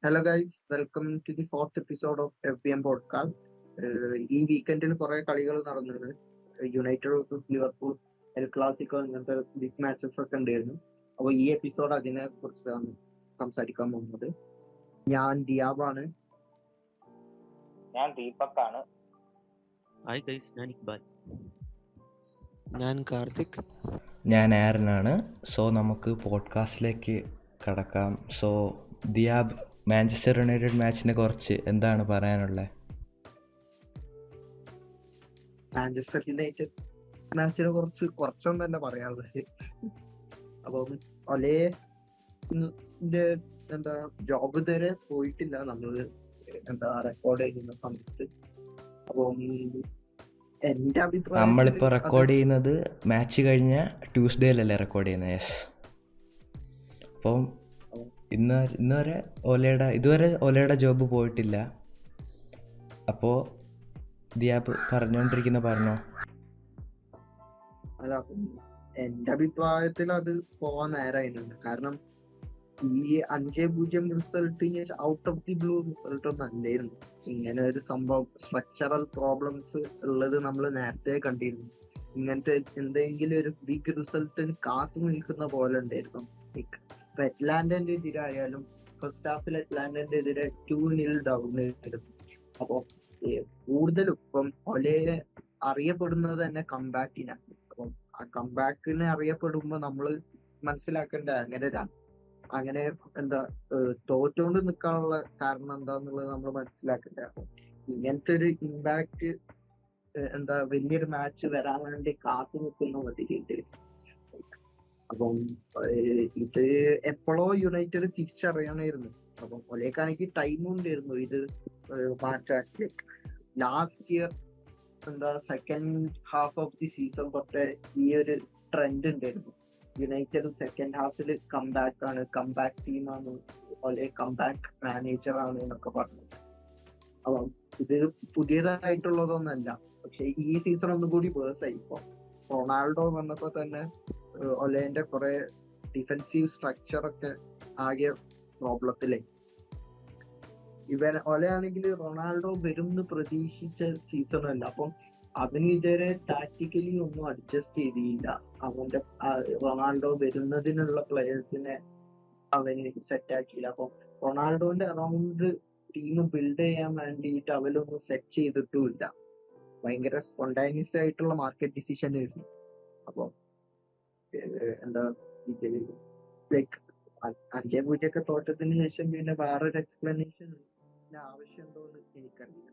Hello guys, welcome to the fourth episode of FBM podcast. ഈ വീക്കെൻഡിൽ കുറെ കളികൾ നടന്നത്. United versus Liverpool, El Clasico അങ്ങനത്തെ ബിഗ് മാച്ചസ് ഒക്കെ ഉണ്ടായിരുന്നു. അപ്പോൾ ഈ എപ്പിസോഡ് അതിനെ കുറിച്ചാണ് സംസാരിക്കാൻ പോകുന്നത്. ഞാൻ ദിയാബാണ്. ഞാൻ ദീപക്കാണ്. ഹായ് ഗൈസ്, ഞാൻ ഇക്ബാൽ. ഞാൻ കാർത്തിക്. ഞാൻ ആരനാണ്. സോ നമുക്ക് പോഡ്കാസ്റ്റിലേക്ക് കടക്കാം. സോ ദിയാബ്, മാഞ്ചസ്റ്റർ യുണൈറ്റഡ് മാച്ചിനെ കുറിച്ച് എന്താണ് പറയാനുള്ളത്? മാഞ്ചസ്റ്റർ യുണൈറ്റഡ് മാച്ചിനെ കുറിച്ച് കുറച്ചൊന്നല്ല പറയാനുള്ളത്. അപ്പം ഒലേ എന്താ ജോബ് ഇതുവരെ പോയിട്ടില്ല, നമ്മൾ റെക്കോർഡ് ചെയ്യുന്ന സമയത്ത്. അപ്പം എന്റെ അഭിപ്രായം നമ്മളിപ്പോൾ റെക്കോർഡ് ചെയ്യുന്നത് മാച്ച് കഴിഞ്ഞ ട്യൂസ്ഡേയിലല്ലേ റെക്കോർഡ് ചെയ്യുന്നത്? യെസ്. അപ്പം ഇതുവരെ ഒലയുടെ ജോബ് പോയിട്ടില്ല. അപ്പോൾ ദിയാബ് പറഞ്ഞോ. അല്ല, എന്റെ അഭിപ്രായത്തിൽ അത് പോവാൻ നേരമായിട്ടുണ്ട്. കാരണം ഈ 5-0 റിസൾട്ടിന് out of the blue result ഒന്നും അല്ലായിരുന്നു. ഇങ്ങനെ ഒരു സംഭവം, സ്ട്രക്ചറൽ പ്രോബ്ലംസ് ഉള്ളത് നമ്മൾ നേരത്തെ കണ്ടിരുന്നു. ഇങ്ങനത്തെ എന്തെങ്കിലും ഒരു ബിഗ് റിസൾട്ടിന് കാത്തു നിൽക്കുന്ന പോലെ ഉണ്ടായിരുന്നു. ഇപ്പൊ അറ്റ്ലാന്റന്റെ എതിരായാലും ഫസ്റ്റ് ഹാഫിൽ അറ്റ്ലാന്റന്റെ എതിരെ 2-0 ഡൗൺ ആയിരുന്നു. അപ്പൊ കൂടുതലും ഇപ്പം ഒലയെ അറിയപ്പെടുന്നത് തന്നെ കംബാക്കിനാണ്. അപ്പം ആ കംബാക്കിനെ അറിയപ്പെടുമ്പോ നമ്മള് മനസ്സിലാക്കേണ്ട അങ്ങനെ തോറ്റോണ്ട് നിൽക്കാനുള്ള കാരണം എന്താന്നുള്ളത് നമ്മൾ മനസ്സിലാക്കണ്ടേ. അപ്പം ഇങ്ങനത്തെ ഒരു ഇമ്പാക്ട് വലിയൊരു മാച്ച് വരാൻ വേണ്ടി കാത്തു നിൽക്കുന്ന മതിലുണ്ട്. അപ്പം ഇത് എപ്പോഴോ യുണൈറ്റഡ് തിരിച്ചറിയണമായിരുന്നു. അപ്പം ഒലേക്കാണെങ്കിൽ ടൈമും ഉണ്ടായിരുന്നു ഇത് മാറ്റാൻ. Last year second half of the season തൊട്ടേ ഈ ഒരു ട്രെൻഡ് ഉണ്ടായിരുന്നു. യുണൈറ്റഡ് സെക്കൻഡ് ഹാഫിൽ കംബാക്ക് ടീമാണ്, ഒലേ കംബാക്ക് മാനേജർ ആണ് എന്നൊക്കെ പറഞ്ഞു. അപ്പം ഇത് പുതിയതായിട്ടുള്ളതൊന്നല്ല. പക്ഷെ ഈ സീസൺ ഒന്നും കൂടി വേഴ്സായി. ഇപ്പൊ റൊണാൾഡോ വന്നപ്പോ തന്നെ ഒലേന്റെ കുറെ ഡിഫൻസീവ് സ്ട്രക്ചർ ഒക്കെ ആകെ പ്രോബ്ലത്തിലായി. ഒലയാണെങ്കിൽ റൊണാൾഡോ വരുമെന്ന് പ്രതീക്ഷിച്ച സീസണല്ല. അപ്പം അവന് ഇതുവരെ ടാക്ടിക്കലി ഒന്നും അഡ്ജസ്റ്റ് ചെയ്തില്ല. അവന്റെ റൊണാൾഡോ വരുന്നതിനുള്ള പ്ലെയേഴ്സിനെ അവന് സെറ്റ് ആക്കിയില്ല. അപ്പൊ റൊണാൾഡോന്റെ അറൗണ്ട് ടീം ബിൽഡ് ചെയ്യാൻ വേണ്ടിയിട്ട് അവരൊന്നും സെറ്റ് ചെയ്തിട്ടുമില്ല. ഭയങ്കര സ്പോണ്ടാനിയസ് ആയിട്ടുള്ള മാർക്കറ്റ് ഡിസിഷൻ ആയിരുന്നു. അപ്പൊ ഇത് ലൈക്ക് 5-0 തോറ്റത്തിന് ശേഷം പിന്നെ വേറൊരു എക്സ്പ്ലനേഷൻ ആവശ്യമുണ്ടോ എന്ന് എനിക്കറിയില്ല.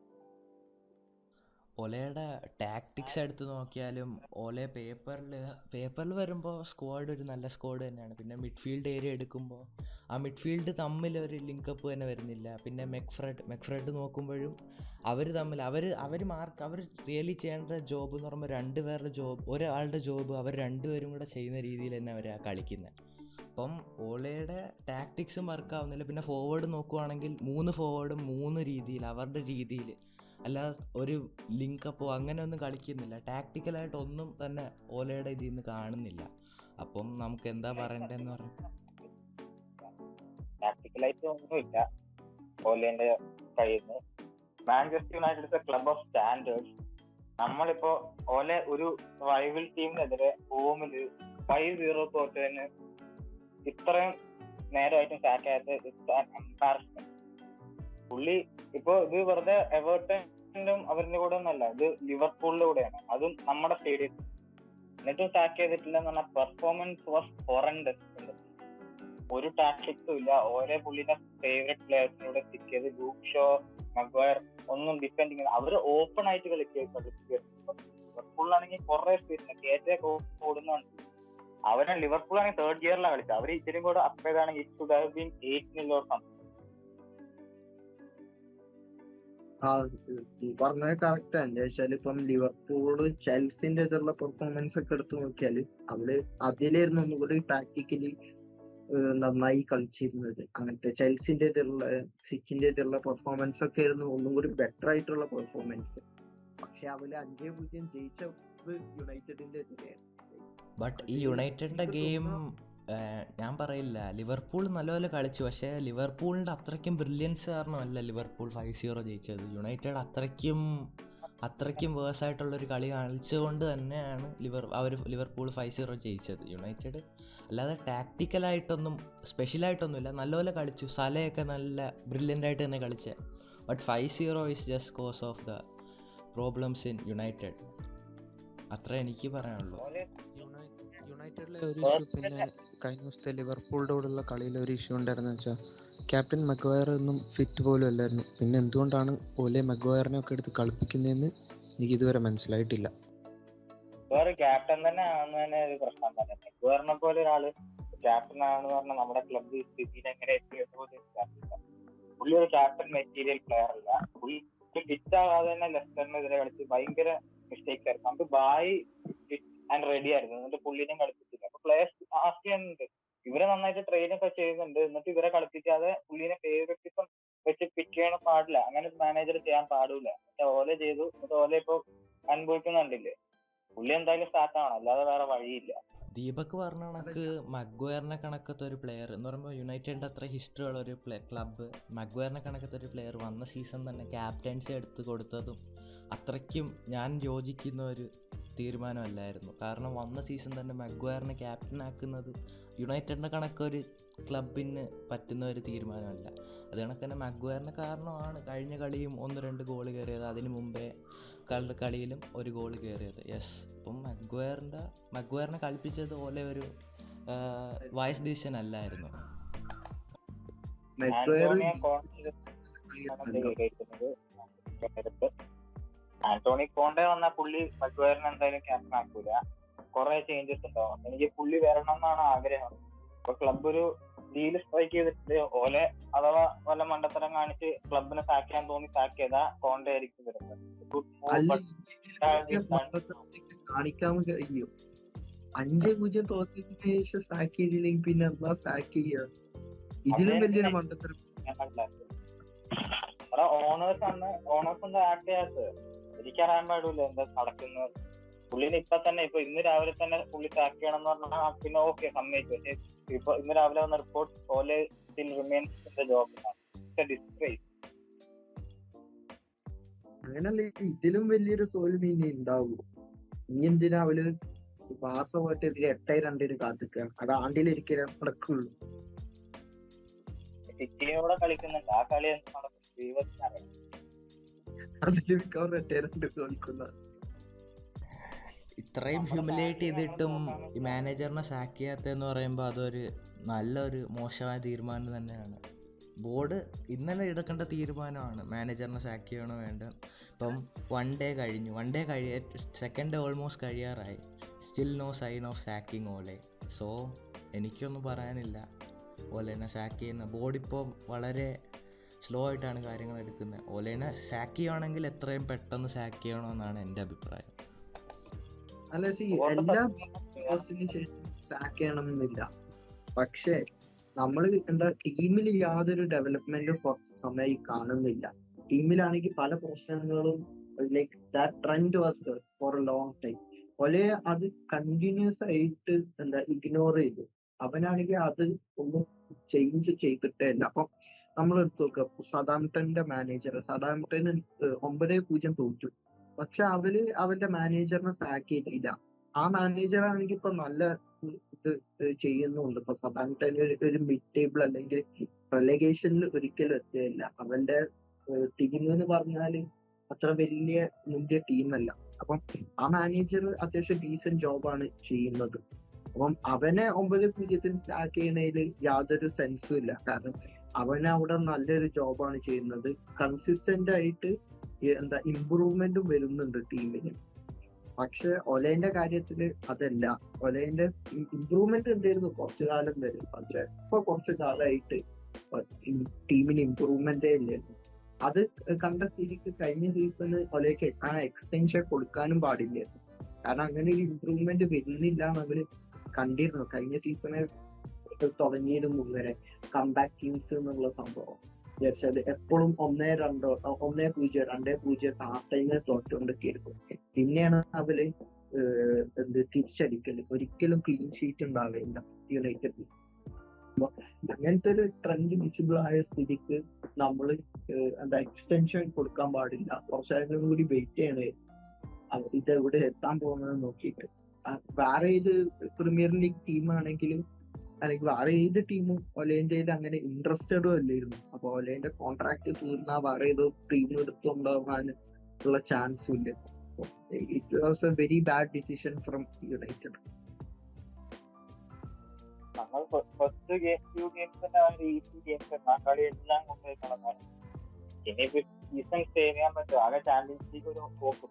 ഒലയുടെ ടാക്ടിക്സ് എടുത്ത് നോക്കിയാലും ഒല പേപ്പറിൽ വരുമ്പോൾ സ്ക്വാഡ് ഒരു നല്ല സ്ക്വാഡ് തന്നെയാണ്. പിന്നെ മിഡ്ഫീൽഡ് ഏരിയ എടുക്കുമ്പോൾ ആ മിഡ്ഫീൽഡ് തമ്മിൽ ഒരു ലിങ്കപ്പ് തന്നെ വരുന്നില്ല. പിന്നെ മെക്ഫ്രെഡ് നോക്കുമ്പോഴും അവർ റിയലി ചെയ്യേണ്ട ജോബ് എന്ന് പറയുമ്പോൾ ഒരാളുടെ ജോബ് അവർ രണ്ടുപേരും കൂടെ ചെയ്യുന്ന രീതിയിൽ തന്നെ അവർ കളിക്കുന്നത്. അപ്പം ഓലയുടെ ടാക്ടിക്സും വർക്കാവുന്നില്ല. പിന്നെ ഫോർവേഡ് നോക്കുവാണെങ്കിൽ 3 ഫോർവേഡും 3 രീതിയിൽ അവരുടെ രീതിയിൽ, അല്ലാതെ ഒരു ലിങ്കപ്പോ അങ്ങനെ ഒന്നും കളിക്കുന്നില്ല. ടാക്ടിക്കലായിട്ട് ഒന്നും തന്നെ ഓലയുടെ ഇതിൽ നിന്ന് കാണുന്നില്ല. അപ്പം നമുക്ക് എന്താ പറയണ്ടെന്ന് പറയാം. ടാക്ടിക്കലായിട്ട് ഒന്നുമില്ല ഓലേന്റെ കയ്യിൽ നിന്ന്. Manchester United club of standard. നമ്മളിപ്പോ ഓലെ ഒരു റൈവൽ ടീമിനെതിരെ ഹോമില് 5-0 തോറ്റതിന് ഇത്രയും നേരമായിട്ടും സാക്കായത് എംബാരസ്മെന്റ്. പുള്ളി ഇപ്പൊ ഇത് വെറുതെ എവേർട്ടനും അവരുടെ കൂടെ ഒന്നല്ല, ഇത് ലിവർപൂളിന്റെ കൂടെയാണ്, അതും നമ്മുടെ സ്റ്റേഡിയത്തിൽ. എന്നിട്ടും സാക്ക് ചെയ്തിട്ടില്ല എന്ന് പറഞ്ഞാൽ പെർഫോമൻസ് വാസ് ഹൊറൻഡസ്. ഒരു ടാക്ടിക്സും ഇല്ല. ഓരോ പുള്ളിന്റെ ഫേവറേറ്റ് പ്ലേയേഴ്സിനൂടെ സ്റ്റിക്ക് ചെയ്ത് ലൂക്ക് ഷോ, മഗ്വയർ ഒന്നും ഡിഫെൻഡിങ് അവര് ഓപ്പൺ ആയിട്ട് ലിവർപൂളിലാണെങ്കിൽ കുറെ സ്പേസ് കേറ്റ ഓടുന്നുണ്ട്. അവരെ ലിവർപൂളാണെങ്കിൽ 3rd ഗിയറിലാണ് കളിച്ചത്. അവർ ഇച്ചിരി കൂടെ അപ്പ് ചെയ്താണെങ്കിൽ it should have been 8-0 or something. ഈ പറഞ്ഞത് കറക്റ്റ്. എന്താ വെച്ചാൽ ഇപ്പം ലിവർപൂള് ചെൽസിന്റെ എതിരുള്ള പെർഫോമൻസ് ഒക്കെ എടുത്തു നോക്കിയാല് അതിലായിരുന്നു ഒന്നുകൂടി ടാക്ടിക്കലി നന്നായി കളിച്ചിരുന്നത്. അങ്ങനത്തെ ചെൽസിന്റെ എതിരുള്ള സിറ്റിന്റെ എതിരുള്ള പെർഫോമൻസ് ഒക്കെ ആയിരുന്നു ഒന്നും കൂടി ബെറ്റർ ആയിട്ടുള്ള പെർഫോമൻസ്. പക്ഷെ അവര് 5-0 ജയിച്ചത് യുണൈറ്റഡിന്റെ എതിരെയാണ്. ബട്ട് ഈ യുണൈറ്റഡിന്റെ ഗെയിം ഞാൻ പറയില്ല, ലിവർപൂൾ നല്ലപോലെ കളിച്ചു. പക്ഷേ ലിവർപൂളിൻ്റെ അത്രയ്ക്കും ബ്രില്യൻസ് കാരണമല്ല ലിവർപൂൾ 5-0 ജയിച്ചത്. യുണൈറ്റഡ് അത്രയ്ക്കും വേഴ്സായിട്ടുള്ളൊരു കളി കളിച്ചുകൊണ്ട് തന്നെയാണ് ലിവർപൂൾ 5-0 ജയിച്ചത്. യുണൈറ്റഡ് അല്ലാതെ ടാക്ടിക്കലായിട്ടൊന്നും സ്പെഷ്യലായിട്ടൊന്നുമില്ല, നല്ലപോലെ കളിച്ചു. സലയൊക്കെ നല്ല ബ്രില്യൻ്റായിട്ട് തന്നെ കളിച്ച. But 5-0 is just cause of the problems in United. അത്ര എനിക്ക് പറയാനുള്ളൂ. യുണൈറ്റഡിലെ ഒരു ഇഷ്യൂ, പിന്നെ കഴിഞ്ഞ ദിവസത്തെ ലിവർപൂളിൻ്റെ കൂടെയുള്ള കളിയിലെ ഒരു ഇഷ്യൂ ഉണ്ടായിരുന്നു വെച്ചാൽ ക്യാപ്റ്റൻ മഗ്വയർ ഒന്നും ഫിറ്റ് പോലും അല്ലായിരുന്നു. പിന്നെ എന്തുകൊണ്ടാണ് ഓലെ മഗ്വയറിനെ ഒക്കെ എടുത്ത് കളിപ്പിക്കുന്നതെന്ന് എനിക്ക് ഇതുവരെ മനസ്സിലായിട്ടില്ല. വേറെ ക്യാപ്റ്റൻ തന്നെ ആണെന്ന് തന്നെ ഒരു പ്രശ്നം തന്നെ. മെഗ്വയറിനെ പോലെ ഒരാള് ക്യാപ്റ്റൻ ആണെന്ന് പറഞ്ഞാൽ നമ്മുടെ ക്ലബ് സ്ഥിതിയിൽ എങ്ങനെ എത്തിയെന്ന് പുള്ളി ഒരു ക്യാപ്റ്റൻ മെറ്റീരിയൽ പ്ലെയർ അല്ല. പുള്ളി ഫിറ്റ് ആകാതെ തന്നെ ലെസ്റ്ററിനെതിരെ കളിച്ച് ഭയങ്കര മിസ്റ്റേക്ക് ആയിരുന്നു. നമുക്ക് ബായി ഫിറ്റ് ആൻഡ് റെഡി ആയിരുന്നു, എന്നിട്ട് പുള്ളിനെ കളിപ്പിച്ചില്ല. അപ്പൊ പ്ലേയേഴ്സ് ആസ്ക് ചെയ്യുന്നുണ്ട്, ഇവരെ നന്നായിട്ട് ട്രെയിൻ ഒക്കെ ചെയ്യുന്നുണ്ട്, എന്നിട്ട് ഇവരെ കളിപ്പിക്കാതെ പുള്ളിനെ ഫേവറേറ്റിസം വെച്ച് പിക്ക് ചെയ്യണം പാടില്ല. അങ്ങനെ മാനേജർ ചെയ്യാൻ പാടില്ല. പക്ഷെ ഓലെ ചെയ്തു, എന്നിട്ട് ഓലെ ഇപ്പൊ അനുഭവിക്കുന്നുണ്ടില്ലേ. പുള്ളി എന്തായാലും സ്റ്റാർട്ട് ആവണം, അല്ലാതെ വേറെ വഴിയില്ല. ദീപക് പറഞ്ഞ കണക്ക് മഗ്വയറിനെ കണക്കത്തെ ഒരു പ്ലെയർ എന്ന് പറയുമ്പോൾ യുണൈറ്റഡിൻ്റെ അത്ര ഹിസ്റ്ററി ഉള്ള ഒരു ക്ലബ്ബ് മഗ്വയറിനെ കണക്കത്തെ ഒരു പ്ലെയർ വന്ന സീസൺ തന്നെ ക്യാപ്റ്റൻസി എടുത്ത് കൊടുത്തതും അത്രയ്ക്കും ഞാൻ യോജിക്കുന്ന ഒരു തീരുമാനമല്ലായിരുന്നു. കാരണം വന്ന സീസൺ തന്നെ മഗ്വയറിനെ ക്യാപ്റ്റൻ ആക്കുന്നത് യുണൈറ്റഡിൻ്റെ കണക്കൊരു ക്ലബിന് പറ്റുന്ന ഒരു തീരുമാനമല്ല. അത് കണക്ക് തന്നെ മഗ്വയറിന് കാരണമാണ് കഴിഞ്ഞ കളിയും 1-2 ഗോൾ കയറിയത്. അതിന് മുമ്പേ കളിയിലും ഒരു ഗോൾ കയറിയത്. യെസ്, അപ്പം മഗ്വയറിനെ കളിപ്പിച്ചത് പോലെ ഒരു വൈസ് ഡിസിഷൻ അല്ലായിരുന്നു. ആന്റോണി കോണ്ടെ വന്ന പുള്ളി മഗ്വയറിനെ എന്തായാലും ക്യാപ്റ്റൻ ആക്കൂല. കുറെ ചേഞ്ചസ് ഉണ്ടാവും. എനിക്ക് പുള്ളി വരണം എന്നാണ് ആഗ്രഹം. ഇപ്പൊ ക്ലബ് ഒരു ഡീല് സ്ട്രൈക്ക് ചെയ്തിട്ട് ഓലെ അഥവാ വല്ല മണ്ടത്തരം കാണിച്ച് ക്ലബിനെ സാക്ക് ചെയ്യാൻ തോന്നി സാക്ക് ചെയ്താ കോണ്ടെ ആയിരിക്കും വരുന്നത്. കാണിക്കാൻ കഴിയും. 5-0 തോറ്റതിന് ശേഷം സാക്ക് ചെയ്തില്ലെങ്കിൽ പിന്നെ എന്താ സാക്ക് ചെയ്യുക? ഇതിലും വലിയൊരു മണ്ടത്തരം. ഓണേഴ്സ് എന്താ ആക്ട് ചെയ്യാത്തത് എനിക്കറിയാൻ പാടില്ല എന്താ നടക്കുന്നത്. പുള്ളിന് ഇപ്പൊ ഇന്ന് രാവിലെ തന്നെ പുള്ളി സാക്ക് ചെയ്യണം എന്ന് പറഞ്ഞാൽ പിന്നെ ഓക്കെ സമ്മതിച്ചു. പക്ഷെ ഇപ്പൊ ഇന്ന് രാവിലെ വന്ന റിപ്പോർട്ട് ഓലെ still remains in the job. Disgrace. അങ്ങനല്ലേ ഇതിലും വലിയൊരു തോൽവി ഇനി ഉണ്ടാവൂ? ഇനി എന്തിനാ അവര് ബാർസ പോയിട്ടെതിരെ 8-2 കാത്തിക്കുക? അത് ആണ്ടിലൊരിക്കലും നടക്കുള്ളൂ. സിറ്റിയോടെ കളിക്കുന്നുണ്ട്, ആ കളി അതില് മിക്കവാറും 8-2 തോൽക്കുന്നത്. ഇത്രയും ഹ്യൂമിലേറ്റ് ചെയ്തിട്ടും ഈ മാനേജറിനെ സാക്ക് ചെയ്യാത്തതെന്ന് പറയുമ്പോൾ അതൊരു നല്ലൊരു മോശമായ തീരുമാനം തന്നെയാണ്. ബോർഡ് ഇന്നലെ എടുക്കേണ്ട തീരുമാനമാണ് മാനേജറിനെ സാക്ക് ചെയ്യണോ വേണ്ട. ഇപ്പം 1 ഡേ കഴിഞ്ഞു, സെക്കൻഡ് ഡേ ഓൾമോസ്റ്റ് കഴിയാറായി. Still no sign of sacking Ole. So എനിക്കൊന്നും പറയാനില്ല. ഓലേനെ സാക്ക് ചെയ്യുന്ന ബോർഡ് ഇപ്പോൾ വളരെ സ്ലോ ആയിട്ടാണ് കാര്യങ്ങൾ എടുക്കുന്നത്. ഓലേനെ സാക്ക് ചെയ്യുകയാണെങ്കിൽ എത്രയും പെട്ടെന്ന് സാക്ക് ചെയ്യണമെന്നാണ് എൻ്റെ അഭിപ്രായം. അല്ല, എല്ലാ ശേഷം സാക്ക് ചെയ്യണമെന്നില്ല. പക്ഷേ നമ്മള് ടീമിൽ യാതൊരു ഡെവലപ്മെന്റും കുറച്ച് സമയം കാണുന്നില്ല. ടീമിലാണെങ്കിൽ പല പ്രശ്നങ്ങളും like that trend was for a long time. Ole അത് കണ്ടിന്യൂസ് ആയിട്ട് ഇഗ്നോർ ചെയ്തു. അവനാണെങ്കിൽ അത് ഒന്നും ചേഞ്ച് ചെയ്തിട്ടേ ഇല്ല. അപ്പം നമ്മൾ എടുത്തു നോക്കുക, സതാംപ്ടന്റെ മാനേജർ 9-0 തോറ്റു. പക്ഷെ അവന്റെ മാനേജറിനെ സാക്ക് ചെയ്തില്ല. ആ മാനേജർ ആണെങ്കിൽ ഇപ്പൊ നല്ല ഇത് ചെയ്യുന്നുണ്ട്. ഇപ്പൊ സതാംപ്ടന് ഒരു മിഡ് ടേബിൾ അല്ലെങ്കിൽ റെലഗേഷനിൽ ഒരിക്കലും എത്തിയില്ല. അവന്റെ ടീം എന്ന് പറഞ്ഞാല് അത്ര വലിയ മുന്തിയ ടീമല്ല. അപ്പം ആ മാനേജർ അത്യാവശ്യം ഡീസന്റ് ജോബാണ് ചെയ്യുന്നത്. അപ്പം അവനെ 9-0 സാക്ക് ചെയ്യുന്നതിൽ യാതൊരു സെൻസും ഇല്ല. കാരണം അവന് അവിടെ നല്ലൊരു ജോബാണ് ചെയ്യുന്നത്. കൺസിസ്റ്റന്റ് ആയിട്ട് ഇമ്പ്രൂവ്മെന്റും വരുന്നുണ്ട് ടീമിന്. പക്ഷെ ഒലേന്റെ കാര്യത്തില് അതല്ല. ഒലേന്റെ ഇമ്പ്രൂവ്മെന്റ് ഉണ്ടായിരുന്നു കുറച്ചു കാലം വരെ. പക്ഷെ ഇപ്പൊ കുറച്ചു കാലമായിട്ട് ടീമിന് ഇമ്പ്രൂവ്മെന്റേ ഇല്ലായിരുന്നു. അത് കണ്ട സ്ഥിതിക്ക് കഴിഞ്ഞ സീസണ് ഒലേക്ക് ആ എക്സ്റ്റൻഷൻ കൊടുക്കാനും പാടില്ലായിരുന്നു. കാരണം അങ്ങനെ ഒരു ഇമ്പ്രൂവ്മെന്റ് വരുന്നില്ല എന്ന് അവര് കണ്ടിരുന്നു. കഴിഞ്ഞ സീസണ് തുടങ്ങിയിരുന്നു വരെ കംബാക്ക് ടീംസ് എന്നുള്ള സംഭവം വിചാരിച്ചത് എപ്പോഴും 1-2, 1-0, 2-0 ഹാഫ് ടൈമിൽ തോറ്റുകൊണ്ടൊക്കെയായിരുന്നു. പിന്നെയാണ് അവര് തിരിച്ചടിക്കല്. ഒരിക്കലും ക്ലീൻ ഷീറ്റ് ഉണ്ടാവില്ല. യുണൈറ്റഡ്. അപ്പൊ അങ്ങനത്തെ ഒരു ട്രെൻഡ് വിസിബിൾ ആയ സ്ഥിതിക്ക് നമ്മൾ എന്താ എക്സ്റ്റൻഷൻ കൊടുക്കാൻ പാടില്ല, കുറച്ചാലും കൂടി വെയിറ്റ് ചെയ്യണേ ഇത് എവിടെ എത്താൻ പോകുന്നത് നോക്കിയിട്ട്. വേറെ ഏത് പ്രീമിയർ ലീഗ് ടീമാണെങ്കിലും അല്ലെങ്കിൽ വേറെ ഏത് ടീമും ഒലേന്റെ അങ്ങനെ ഇൻട്രസ്റ്റഡും അല്ലായിരുന്നു. അപ്പൊ ഒലേന്റെ കോൺട്രാക്ട് തീർന്നാൽ വേറെ ഏതോ ടീം എടുത്തുണ്ടാകാൻ ഉള്ള ചാൻസും ഇല്ല. It was a very bad decision from United. നമ്മൾ ഫസ്റ്റ് ഫ്യൂ ഗെയിംസിന്റെ ആ ഒരു ഈസി ഗെയിംസ് ആ കളി എല്ലാം കൊണ്ടുപോയി കളഞ്ഞാണ്. ഇനിയിപ്പോ സീസൺ സേവ് ചെയ്യാൻ പറ്റും. ആകെ ചാമ്പ്യൻസ് ലീഗ് ഒരു ഹോപ്പ്,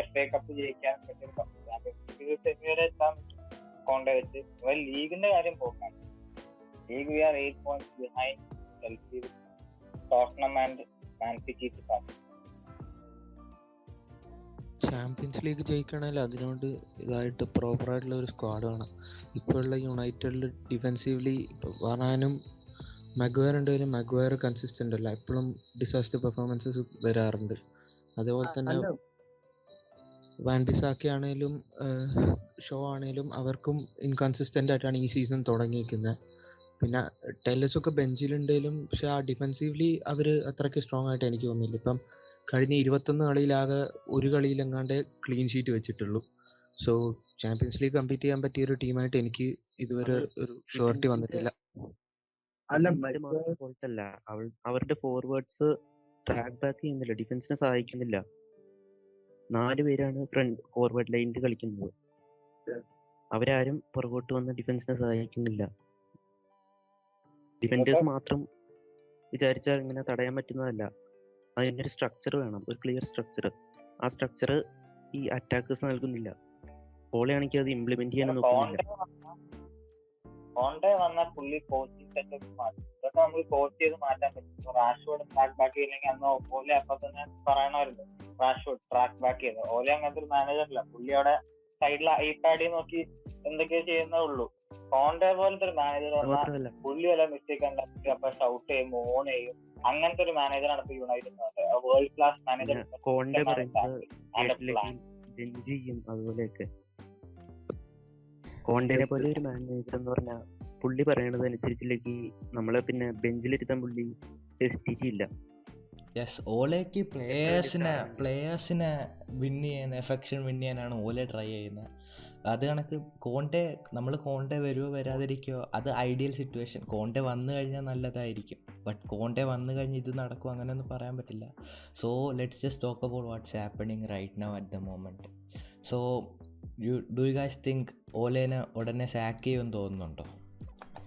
FA കപ്പ് ജയിക്കാൻ പറ്റിയ കപ്പ്, ചാമ്പ്യൻസ് ലീഗ് സെമി വരെ എത്താൻ കോണ്ടെ വെച്ച്. ലീഗിന്റെ കാര്യം പോക്കാണ്. League we are 8 points behind Chelsea, Tottenham and Man City. Champions league ജയിക്കണമെങ്കിൽ അതിനോട് ഇതായിട്ട് പ്രോപ്പറായിട്ടുള്ള ഒരു സ്ക്വാഡ് വേണം. ഇപ്പോഴുള്ള യുണൈറ്റഡിൽ ഡിഫെൻസീവ്ലി വരാനും മഗ്വയർ ഉണ്ടെങ്കിലും മഗ്വയർ കൺസിസ്റ്റൻ്റ് അല്ല, എപ്പോഴും ഡിസാസ്റ്റർ പെർഫോമൻസസ് വരാറുണ്ട്. അതേപോലെ തന്നെ വാൻ ബിസാക്കി ആണെങ്കിലും ഷോ ആണെങ്കിലും അവർക്കും ഇൻകൺസിസ്റ്റൻ്റ് ആയിട്ടാണ് ഈ സീസൺ തുടങ്ങിയിരിക്കുന്നത്. പിന്നെ ടെല്ലസൊക്കെ ബെഞ്ചിലുണ്ടെങ്കിലും പക്ഷെ ആ ഡിഫെൻസീവ്ലി അവർ അത്രയ്ക്ക് സ്ട്രോങ് ആയിട്ട് എനിക്ക് തോന്നുന്നില്ല. ഇപ്പം കഴിഞ്ഞ 21 കളിയിലാകെ ഒരു കളിയിലെങ്ങാണ്ട് ക്ലീൻ ഷീറ്റ് വെച്ചിട്ടുള്ളൂ. സോ ചാമ്പ്യൻസ് ലീഗ് കമ്പീറ്റ് ചെയ്യാൻ പറ്റിയ ഒരു ടീമായിട്ട് എനിക്ക് ഇതുവരെ ഒരു ഷുവർട്ടി വന്നിട്ടില്ല. പോയിട്ടല്ല, അവരുടെ ഫോർവേഡ്സ് ട്രാക്ക് ബാക്ക് ചെയ്യുന്നില്ല, ഡിഫൻസിനെ സഹായിക്കുന്നില്ല. 4 പേരാണ് ഫ്രണ്ട് ഫോർവേഡ് ലൈനിൽ കളിക്കുന്നത്. അവരാരും പുറകോട്ട് വന്ന് ഡിഫൻസിനെ സഹായിക്കുന്നില്ല. ഡിഫൻഡേഴ്സ് മാത്രം വിചാരിച്ചാൽ ഇങ്ങനെ തടയാൻ പറ്റുന്നതല്ല. അതിനൊരു സ്ട്രക്ചർ വേണം, ഒരു ക്ലിയർ സ്ട്രക്ചർ. ആ സ്ട്രക്ചർ ഈ അറ്റാക്കേഴ്സ് നൽകുന്നില്ല. പോളെയാണെങ്കിൽ അത് ഇംപ്ലിമെന്റ് ചെയ്യാൻ നോക്കുന്നില്ല. കോണ്ടെ വന്ന പുള്ളി കോച്ചിങ് സെറ്റപ്പ് മാറ്റി. ഇതൊക്കെ നമുക്ക് കോച്ച് ചെയ്ത് മാറ്റാൻ പറ്റും. റാഷ്ഫോർഡ് ട്രാക്ക് ബാക്ക് ചെയ്യില്ലെങ്കിൽ അന്ന് ഓലെ അപ്പൊ തന്നെ പറയണമായിരുന്നു റാഷ്ഫോർഡ് ട്രാക്ക് ബാക്ക് ചെയ്ത്. ഓലെ അങ്ങനത്തെ ഒരു മാനേജറില്ല. പുള്ളി അവിടെ സൈഡിൽ ഐപാഡിൽ നോക്കി എന്തൊക്കെയോ ചെയ്യുന്നേ ഉള്ളൂ. കോണ്ടെ പോലത്തെ ഒരു മാനേജർ വന്നാൽ പുള്ളി വല്ല മിസ്റ്റേക്ക് ഉണ്ടാക്കി അപ്പൊ ഷൗട്ട് ചെയ്യും, ഓൺ ചെയ്യും. അങ്ങനത്തെ ഒരു മാനേജറാണ് ഇപ്പൊ United. World class manager. Conti അതുപോലെയൊക്കെ കോണ്ടേനെ പോലെ ഒരു മാനേജർ എന്ന് പറഞ്ഞാൽ പുള്ളി പറയണത് അനുസരിച്ചില്ലെങ്കിൽ നമ്മളെ പിന്നെ ബെഞ്ചിലിരുത്താൻ പുള്ളി ഇല്ല. യെസ്, ഓലേക്ക് പ്ലേയേഴ്സിനെ വിൻ ചെയ്യാൻ, എഫക്ഷൻ വിൻ ചെയ്യാനാണ് ഓലെ ട്രൈ ചെയ്യുന്നത്. അത് കണക്ക് കോണ്ടെ വരുമോ വരാതിരിക്കുമോ അത് ഐഡിയൽ സിറ്റുവേഷൻ. കോണ്ടെ വന്നു കഴിഞ്ഞാൽ നല്ലതായിരിക്കും. ബട്ട് കോണ്ടെ വന്നു കഴിഞ്ഞ് ഇത് നടക്കും അങ്ങനെയൊന്നും പറയാൻ പറ്റില്ല. So let's just talk about what's happening right now at the moment. So do you guys think ഓലേനെ ഉടനെ സാക്ക് ചെയ്യുമെന്ന് തോന്നുന്നുണ്ടോ?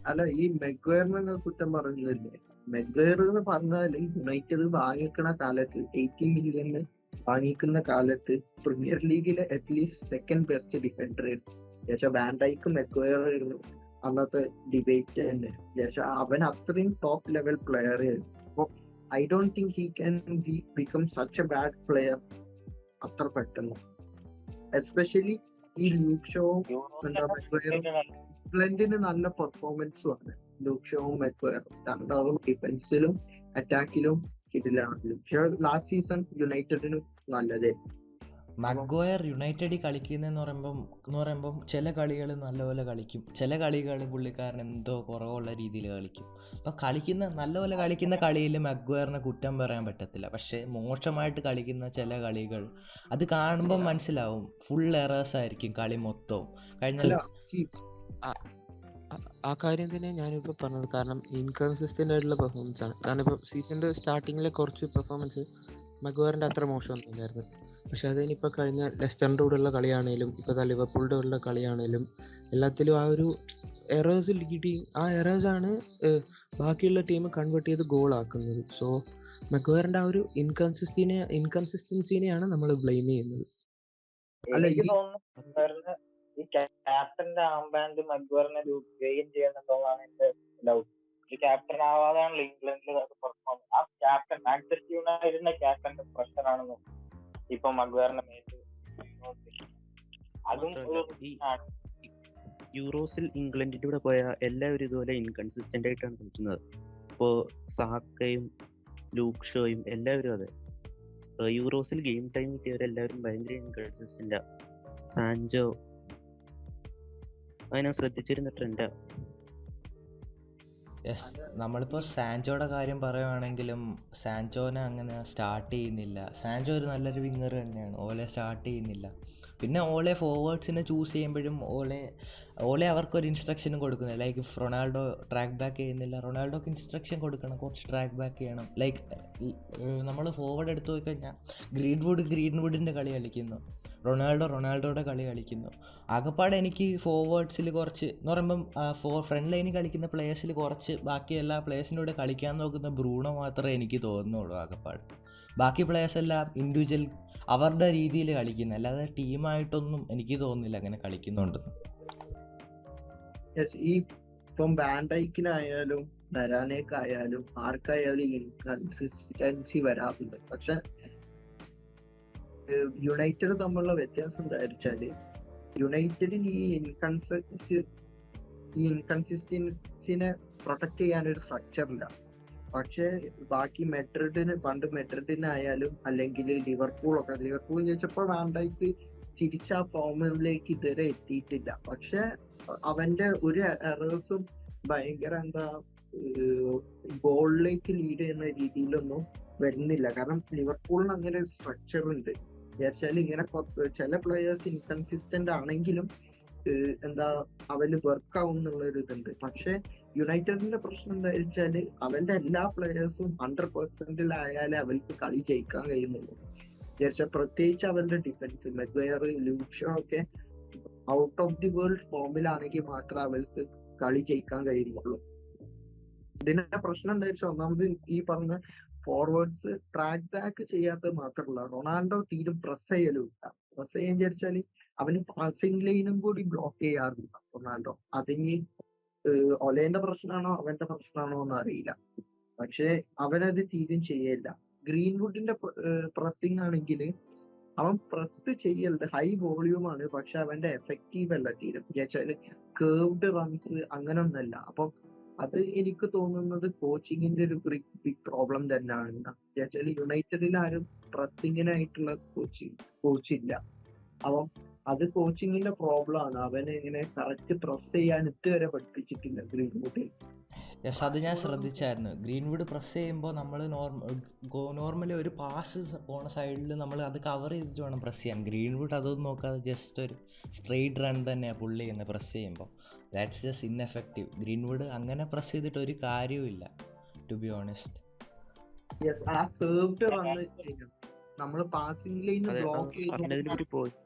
അല്ല, ഈ മെഗ്വയറിനെ കുറ്റം പറഞ്ഞില്ലേ? മെഗ്വയർ എന്ന് പറഞ്ഞാൽ യുണൈറ്റഡ് വാങ്ങിക്കുന്ന കാലത്ത് 80 മില്യണ് വാങ്ങിക്കുന്ന കാലത്ത് പ്രീമിയർ ലീഗിലെ അറ്റ്ലീസ്റ്റ് സെക്കൻഡ് ബെസ്റ്റ് ഡിഫൻഡർ ആയിരുന്നു. വാൻ ഡൈക്കും മെഗ്വയറായിരുന്നു അന്നത്തെ ഡിബേറ്റ് തന്നെ. അവൻ അത്രയും ടോപ്പ് ലെവൽ പ്ലെയർ ആയിരുന്നു. അപ്പൊ I don't think he can become such A bad player അത്ര പെട്ടെന്ന്. എസ്പെഷ്യലി ഈ ലൂക്ക് ഷോവും ഇംഗ്ലണ്ടിന് നല്ല പെർഫോമൻസും ആണ്. ലൂക്ക് ഷോവും മെഗ്വയറും രണ്ടാളും ഡിഫൻസിലും അറ്റാക്കിലും ഇതിലാണ്. പക്ഷെ ലാസ്റ്റ് സീസൺ യുണൈറ്റഡിന് നല്ലതേ. മഗ്വയർ യുണൈറ്റഡിൽ കളിക്കുന്നതെന്ന് പറയുമ്പം ചില കളികൾ നല്ലപോലെ കളിക്കും, ചില കളികൾ പുള്ളിക്കാരൻ എന്തോ കുറവുള്ള രീതിയിൽ കളിക്കും. അപ്പം നല്ലപോലെ കളിക്കുന്ന കളിയിൽ മഗ്വയറിനെ കുറ്റം പറയാൻ പറ്റത്തില്ല. പക്ഷേ മോശമായിട്ട് കളിക്കുന്ന ചില കളികൾ അത് കാണുമ്പം മനസ്സിലാവും. ഫുൾ എറേഴ്സ് ആയിരിക്കും കളി മൊത്തവും. ആ കാര്യം തന്നെ ഞാനിപ്പോൾ പറഞ്ഞത്. കാരണം ഇൻകൺസിസ്റ്റൻ്റ് ആയിട്ടുള്ള പെർഫോമൻസ് ആണ്. കാരണം ഇപ്പോൾ സീസണിൻ്റെ സ്റ്റാർട്ടിങ്ങിലെ കുറച്ച് പെർഫോമൻസ് മഗ്വയറിൻ്റെ അത്ര മോശമൊന്നുമില്ലായിരുന്നു. പക്ഷെ അതിനിപ്പോൾ കഴിഞ്ഞ ലെസ്റ്ററിൻ്റെ കൂടെയുള്ള കളിയാണേലും ഇപ്പോൾ ലിവർപൂളിൻ്റെ കൂടെയുള്ള കളിയാണേലും എല്ലാത്തിലും ആ ഒരു എറേഴ്സ് ലീഡ് ചെയ്യും. ആ എറേഴ്സാണ് ബാക്കിയുള്ള ടീം കൺവേർട്ട് ചെയ്ത് ഗോളാക്കുന്നത്. സോ മഗ്വയറിൻ്റെ ആ ഒരു ഇൻകൺസിസ്റ്റൻസിനെയാണ് നമ്മൾ ബ്ലെയിം ചെയ്യുന്നത്. എനിക്ക് തോന്നുന്നു ഈ ക്യാപ്റ്റന്റെ ആംബാൻഡ് മഗ്വയറിനെ ഗെയിൻ ചെയ്യുന്നുണ്ടോന്നാണ് എന്റെ ഡൗട്ട്. ഈ ക്യാപ്റ്റൻ ആവാതെയാണല്ലോ ഇംഗ്ലണ്ടിൽ പെർഫോം. ആ ക്യാപ്റ്റൻ മാഞ്ചസ്റ്റർ യുണൈറ്റഡിന്റെ ക്യാപ്റ്റന്റെ പ്രശ്നമാണെന്ന് ഇപ്പൊ മഗ്വയറിന്റെ മേത്ത്. അതും യൂറോസിൽ ഇംഗ്ലണ്ടിന്റെ കൂടെ പോയ എല്ലാവരും ഇതുപോലെ ഇൻകൺസിസ്റ്റന്റ് ആയിട്ടാണ് കളിക്കുന്നത്. ഇപ്പോൾ സാക്കയും ലൂക്ക് ഷോയും എല്ലാവരും അതെ. യൂറോസിൽ ഗെയിം ടൈം കിട്ടിയവരെല്ലാവരും ഭയങ്കര ഇൻകൺസിസ്റ്റന്റാ. സാൻജോ അത് ഞാൻ ശ്രദ്ധിച്ചിരുന്ന ട്രെൻഡാ. യെസ്, നമ്മളിപ്പോൾ സാൻചോയുടെ കാര്യം പറയുവാണെങ്കിലും സാൻചോനെ അങ്ങനെ സ്റ്റാർട്ട് ചെയ്യുന്നില്ല. സാൻചോ ഒരു നല്ലൊരു വിങ്ങർ തന്നെയാണ്, ഓലെ സ്റ്റാർട്ട് ചെയ്യുന്നില്ല. പിന്നെ ഓലെ ഫോർവേഡ്സിനെ ചൂസ് ചെയ്യുമ്പോഴും ഓലെ അവർക്കൊരു ഇൻസ്ട്രക്ഷനും കൊടുക്കുന്നില്ല. ലൈക്ക് റൊണാൾഡോ ട്രാക്ക് ബാക്ക് ചെയ്യുന്നില്ല, റൊണാൾഡോക്ക് ഇൻസ്ട്രക്ഷൻ കൊടുക്കണം, കുറച്ച് ട്രാക്ക് ബാക്ക് ചെയ്യണം. ലൈക്ക് നമ്മൾ ഫോർവേഡ് എടുത്തു പോയി കഴിഞ്ഞാൽ ഗ്രീൻവുഡിൻ്റെ കളി കളിക്കുന്നു, റൊണാൾഡോയുടെ കളി കളിക്കുന്നു. ആകപ്പാടെ എനിക്ക് ഫോർവേഡ്സിൽ കുറച്ച് എന്ന് പറയുമ്പം ഫ്രണ്ട് ലൈനിൽ കളിക്കുന്ന പ്ലേയേഴ്സിൽ കുറച്ച് ബാക്കി എല്ലാ പ്ലേയേഴ്സിൻ്റെ കൂടെ കളിക്കാൻ നോക്കുന്ന ബ്രൂണോ മാത്രമേ എനിക്ക് തോന്നുന്നുള്ളൂ ആകപ്പാട്. ബാക്കി പ്ലേയേഴ്സ് എല്ലാം ഇൻഡിവിജ്വൽ അവരുടെ രീതിയിൽ കളിക്കുന്നത്, അല്ലാതെ ടീമായിട്ടൊന്നും എനിക്ക് തോന്നുന്നില്ല അങ്ങനെ കളിക്കുന്നുണ്ടെന്ന്. ഈ ഇപ്പം ബാൻഡൈക്കിനായാലും നരാനേക്കായാലും ആർക്കായാലും ഇൻകൺസിസ്റ്റൻസി വരാറുണ്ട്. പക്ഷെ യുണൈറ്റഡ് തമ്മിലുള്ള വ്യത്യാസം എന്താ വെച്ചാല്, യുണൈറ്റഡിന് ഈ ഇൻകൺസിസ്റ്റൻസിനെ പ്രൊട്ടക്ട് ചെയ്യാനൊരു സ്ട്രക്ചർ ഇല്ല. പക്ഷെ ബാക്കി മെഡ്രിഡിനായാലും അല്ലെങ്കിൽ ലിവർപൂൾ ചോദിച്ചപ്പോൾ വാൻഡൈക്ക് തിരിച്ച ഫോമിലേക്ക് ഇതുവരെ എത്തിയിട്ടില്ല. പക്ഷെ അവന്റെ ഒരു എറേഴ്സും ഭയങ്കര ഗോളിലേക്ക് ലീഡ് ചെയ്യുന്ന രീതിയിലൊന്നും വരുന്നില്ല. കാരണം ലിവർപൂളിന് അങ്ങനെ ഒരു സ്ട്രക്ചർ ഉണ്ട്. വിചാരിച്ചാൽ ഇങ്ങനെ ചില പ്ലെയേഴ്സ് ഇൻകൺസിസ്റ്റന്റ് ആണെങ്കിലും അവന് വർക്ക് ആവും എന്നുള്ളൊരു ഇതുണ്ട്. പക്ഷെ യുണൈറ്റഡിന്റെ പ്രശ്നം എന്താ വെച്ചാല് അവന്റെ എല്ലാ പ്ലെയേഴ്സും 100%-ലായാലേ അവർക്ക് കളി ജയിക്കാൻ കഴിയുന്നുള്ളൂ. വിചാരിച്ചാൽ പ്രത്യേകിച്ച് അവന്റെ ഡിഫൻസ് മെഗ്വയർ, ലൂക്ഷോ ഒക്കെ ഔട്ട് ഓഫ് ദി വേൾഡ് ഫോമിലാണെങ്കിൽ മാത്രമേ അവർക്ക് കളി ജയിക്കാൻ കഴിയുള്ളൂ. ഇതിന്റെ പ്രശ്നം എന്താ വെച്ചാൽ ഒന്നാമത് ഈ പറഞ്ഞ ഫോർവേഡ്സ് ട്രാക്ക് ബാക്ക് ചെയ്യാത്തത് മാത്രമല്ല, റൊണാൾഡോ തീരും പ്രസ് ചെയ്യലുമില്ല. പ്രസ് ചെയ്യാൻ വിചാരിച്ചാല് അവന് പാസിംഗ് ലൈനും കൂടി ബ്ലോക്ക് ചെയ്യാറില്ല റൊണാൾഡോ. അതിന് ഒലേന്റെ പ്രശ്നമാണോ അവന്റെ പ്രശ്നമാണോ എന്ന് അറിയില്ല. പക്ഷെ അവനത് തീരും ചെയ്യില്ല. ഗ്രീൻവുഡിന്റെ പ്രസ്സിംഗ് ആണെങ്കിൽ അവൻ പ്രസ് ചെയ്യലുണ്ട്, ഹൈ വോളിയൂം ആണ്, പക്ഷെ അവന്റെ എഫക്റ്റീവ് അല്ല തീരും. വിചാരിച്ചാല് കേർവ്ഡ് റൺസ് അങ്ങനെ ഒന്നല്ല. അപ്പം അത് എനിക്ക് തോന്നുന്നത് കോച്ചിങ്ങിന്റെ ഒരു ബിഗ് പ്രോബ്ലം തന്നെയാണ്. വിചാരിച്ചാല് യുണൈറ്റഡിൽ ആരും പ്രസ്സിങ്ങിനായിട്ടുള്ള കോച്ചില്ല. അപ്പം അത് കോച്ചിങ്ങിന്റെ പ്രോബ്ലം ആണ്. അവന് ഇങ്ങനെ കറക്റ്റ് പ്രസ് ചെയ്യാൻ ഇതുവരെ പഠിപ്പിച്ചിട്ടില്ല ഗ്രീൻവുഡ്. യെസ്, അത് ഞാൻ ശ്രദ്ധിച്ചായിരുന്നു. ഗ്രീൻവുഡ് പ്രസ് ചെയ്യുമ്പോൾ നമ്മൾ നോർമലി ഒരു പാസ് പോണ സൈഡിൽ നമ്മൾ അത് കവർ ചെയ്തിട്ട് വേണം പ്രസ് ചെയ്യാൻ. ഗ്രീൻവുഡ് അതൊന്നും നോക്കാതെ ജസ്റ്റ് ഒരു സ്ട്രെയിറ്റ് റൺ തന്നെയാണ് പുള്ളി ചെയ്യുന്നത് പ്രസ് ചെയ്യുമ്പോൾ. That's just ineffective. ഗ്രീൻവുഡ് അങ്ങനെ പ്രസ് ചെയ്തിട്ട് ഒരു കാര്യവുമില്ല, ടു ബി ഓണസ്റ്റ്. യെസ്, ആ കേർവ്ഡ് റൺ ചെയ്യണം. നമ്മൾ പാസിംഗ് ലൈൻ ബ്ലോക്ക് ചെയ്ത്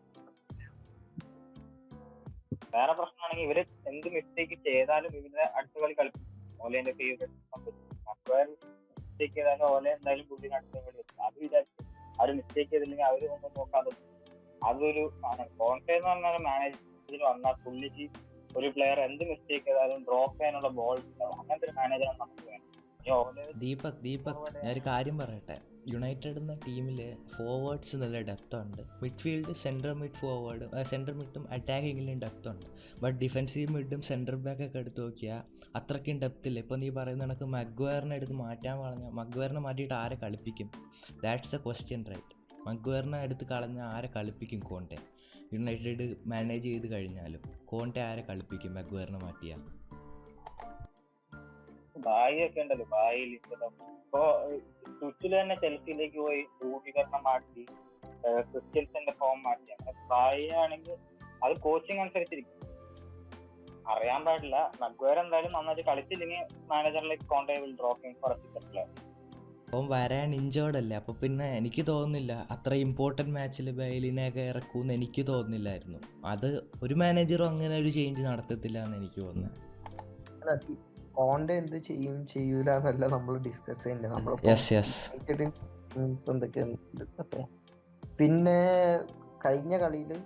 വേറെ പ്രശ്നമാണെങ്കിൽ ഇവര് എന്ത് മിസ്റ്റേക്ക് ചെയ്താലും ഇവരുടെ അടുത്ത കളി കളിപ്പിക്കും. ഓലേന്റെ ഫേവറേറ്റ് മിസ്റ്റേക്ക് ചെയ്താലും ഓലെ എന്തായാലും പുള്ളി അടുത്ത കളി വെക്കും. അത് വിചാരിച്ചു അവര് മിസ്റ്റേക്ക് ചെയ്തില്ലെങ്കിൽ അവര് ഒന്നും നോക്കാതെ അതൊരു ആണ്. കോൺട്ടെ എന്ന് പറഞ്ഞാൽ മാനേജർ വന്നാൽ പുള്ളിക്ക് ഒരു പ്ലെയർ എന്ത് മിസ്റ്റേക്ക് ചെയ്താലും ഡ്രോപ്പ് ചെയ്യാനുള്ള ബോൾ ഉണ്ടാവും. അങ്ങനത്തെ ഒരു മാനേജറാണ് നമുക്ക് വേണം. ദീപക് ഞാനൊരു കാര്യം പറയട്ടെ. യുണൈറ്റഡ് എന്ന ടീമിൽ ഫോർവേഡ്സ് നല്ല ഡെപ്ത് ഉണ്ട്, മിഡ്ഫീൽഡ് സെൻട്രൽ മിഡും അറ്റാക്കിങ്ങിലും ഡെപ്ത് ഉണ്ട്. ബട്ട് ഡിഫൻസീവ് മിഡും സെൻട്രൽ ബാക്കൊക്കെ എടുത്ത് നോക്കിയാൽ അത്രയ്ക്കും ഡെപ്ത് ഇല്ല. ഇപ്പോൾ നീ പറയുന്ന കണക്ക് മഗ്വയറിനെ എടുത്ത് മാറ്റാൻ പറഞ്ഞാൽ മഗ്വയറിനെ മാറ്റിയിട്ട് ആരെ കളിപ്പിക്കും? That's the question, right? മഗ്വയറിനെ എടുത്ത് കളഞ്ഞാൽ ആരെ കളിപ്പിക്കും? കോണ്ടെ യുണൈറ്റഡ് മാനേജ് ചെയ്ത് കഴിഞ്ഞാലും കോണ്ടെ ആരെ കളിപ്പിക്കും മഗ്വയറിനെ മാറ്റിയാൽ? ബായിയൊക്കെ ഉണ്ടല്ലോ, ബായിൽ ഇപ്പോ സ്വിച്ചില് തന്നെ ചെൽസിയിലേക്ക് പോയി രൂപീകരണം മാറ്റി, ക്രിസ്ത്യൻസിന്റെ ഫോം മാറ്റി. അങ്ങനെ ബായി ആണെങ്കിൽ അത് കോച്ചിങ് അനുസരിച്ചിരിക്കും, അറിയാൻ പാടില്ല. മഗ്വയർ എന്തായാലും നന്നായിട്ട് കളിച്ചില്ലെങ്കിൽ മാനേജറിലേക്ക് കോൺടാക്ട് ഡ്രോപ്പിംഗ് കുറച്ചിട്ടില്ല. അപ്പം വരാൻ ഇഞ്ചേർഡ് അല്ലേ, അപ്പോൾ പിന്നെ എനിക്ക് തോന്നുന്നില്ല അത്ര ഇമ്പോർട്ടൻറ്റ് മാച്ചിൽ ബെയിലിനെയൊക്കെ ഇറക്കുമെന്ന് എനിക്ക് തോന്നുന്നില്ലായിരുന്നു. അത് ഒരു മാനേജറും അങ്ങനെ ഒരു ചേഞ്ച് നടത്തത്തില്ല എന്ന് എനിക്ക് തോന്നുന്നത്. കോണ്ടെ എന്ത് ചെയ്യൂല എന്നല്ല നമ്മൾ ഡിസ്കസ് ചെയ്യുന്നത്. പിന്നെ കഴിഞ്ഞ കളിയില്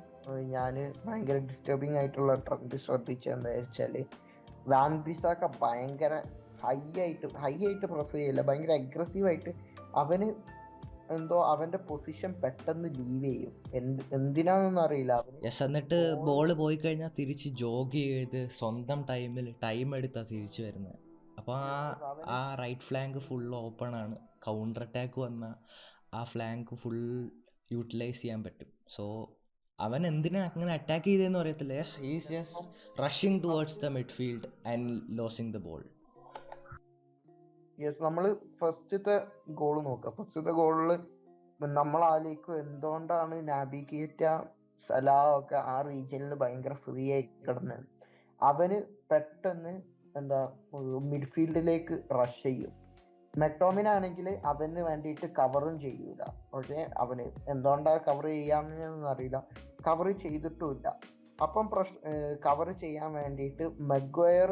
ഞാന് ഭയങ്കര ഡിസ്റ്റർബിങ് ആയിട്ടുള്ള ട്രെൻഡ് ശ്രദ്ധിച്ചെന്താ വെച്ചാല്, വാൻ ബിസാക്ക ഭയങ്കര ഹൈ ആയിട്ട് പ്രസ് ചെയ്യില്ല, ഭയങ്കര അഗ്രസീവായിട്ട് അവന് അവന്റെ പൊസിഷൻ പെട്ടെന്ന് ലീവ് ചെയ്യും. എന്തിനാന്നൊന്നും അറിയില്ല. എന്നിട്ട് ബോൾ പോയി കഴിഞ്ഞാൽ തിരിച്ച് ജോഗ് ചെയ്ത് സ്വന്തം ടൈം എടുത്താ തിരിച്ചു വരുന്നത്. അപ്പോൾ ആ റൈറ്റ് ഫ്ലാങ്ക് ഫുൾ ഓപ്പൺ ആണ്. കൗണ്ടർ അറ്റാക്ക് വന്നാൽ ആ ഫ്ലാങ്ക് ഫുൾ യൂട്ടിലൈസ് ചെയ്യാൻ പറ്റും. സോ അവൻ എന്തിനാ അങ്ങനെ അറ്റാക്ക് ചെയ്തതെന്ന് അറിയത്തില്ല. He's just rushing towards the midfield and losing the ball. Yes, നമ്മള് ഫസ്റ്റത്തെ ഗോള് നോക്കാം. ഫസ്റ്റത്തെ ഗോളില് നമ്മൾ ആലോചിക്കും എന്തുകൊണ്ടാണ് നാബി കെയ്റ്റ, സലാഹ് ഒക്കെ ആ റീജിയനിൽ ഭയങ്കര ഫ്രീ ആയി കിടന്നത്. അവന് പെട്ടെന്ന് എന്താ മിഡ്ഫീൽഡിലേക്ക് റഷ് ചെയ്യും. മെക്ടോമിനാണെങ്കിൽ അവന് വേണ്ടിയിട്ട് കവറും ചെയ്യൂല. പക്ഷെ അവന് എന്തുകൊണ്ടാണ് കവർ ചെയ്യാമെന്നൊന്നും അറിയില്ല, കവർ ചെയ്തിട്ടുമില്ല. അപ്പം കവർ ചെയ്യാൻ വേണ്ടിയിട്ട് മഗ്വയർ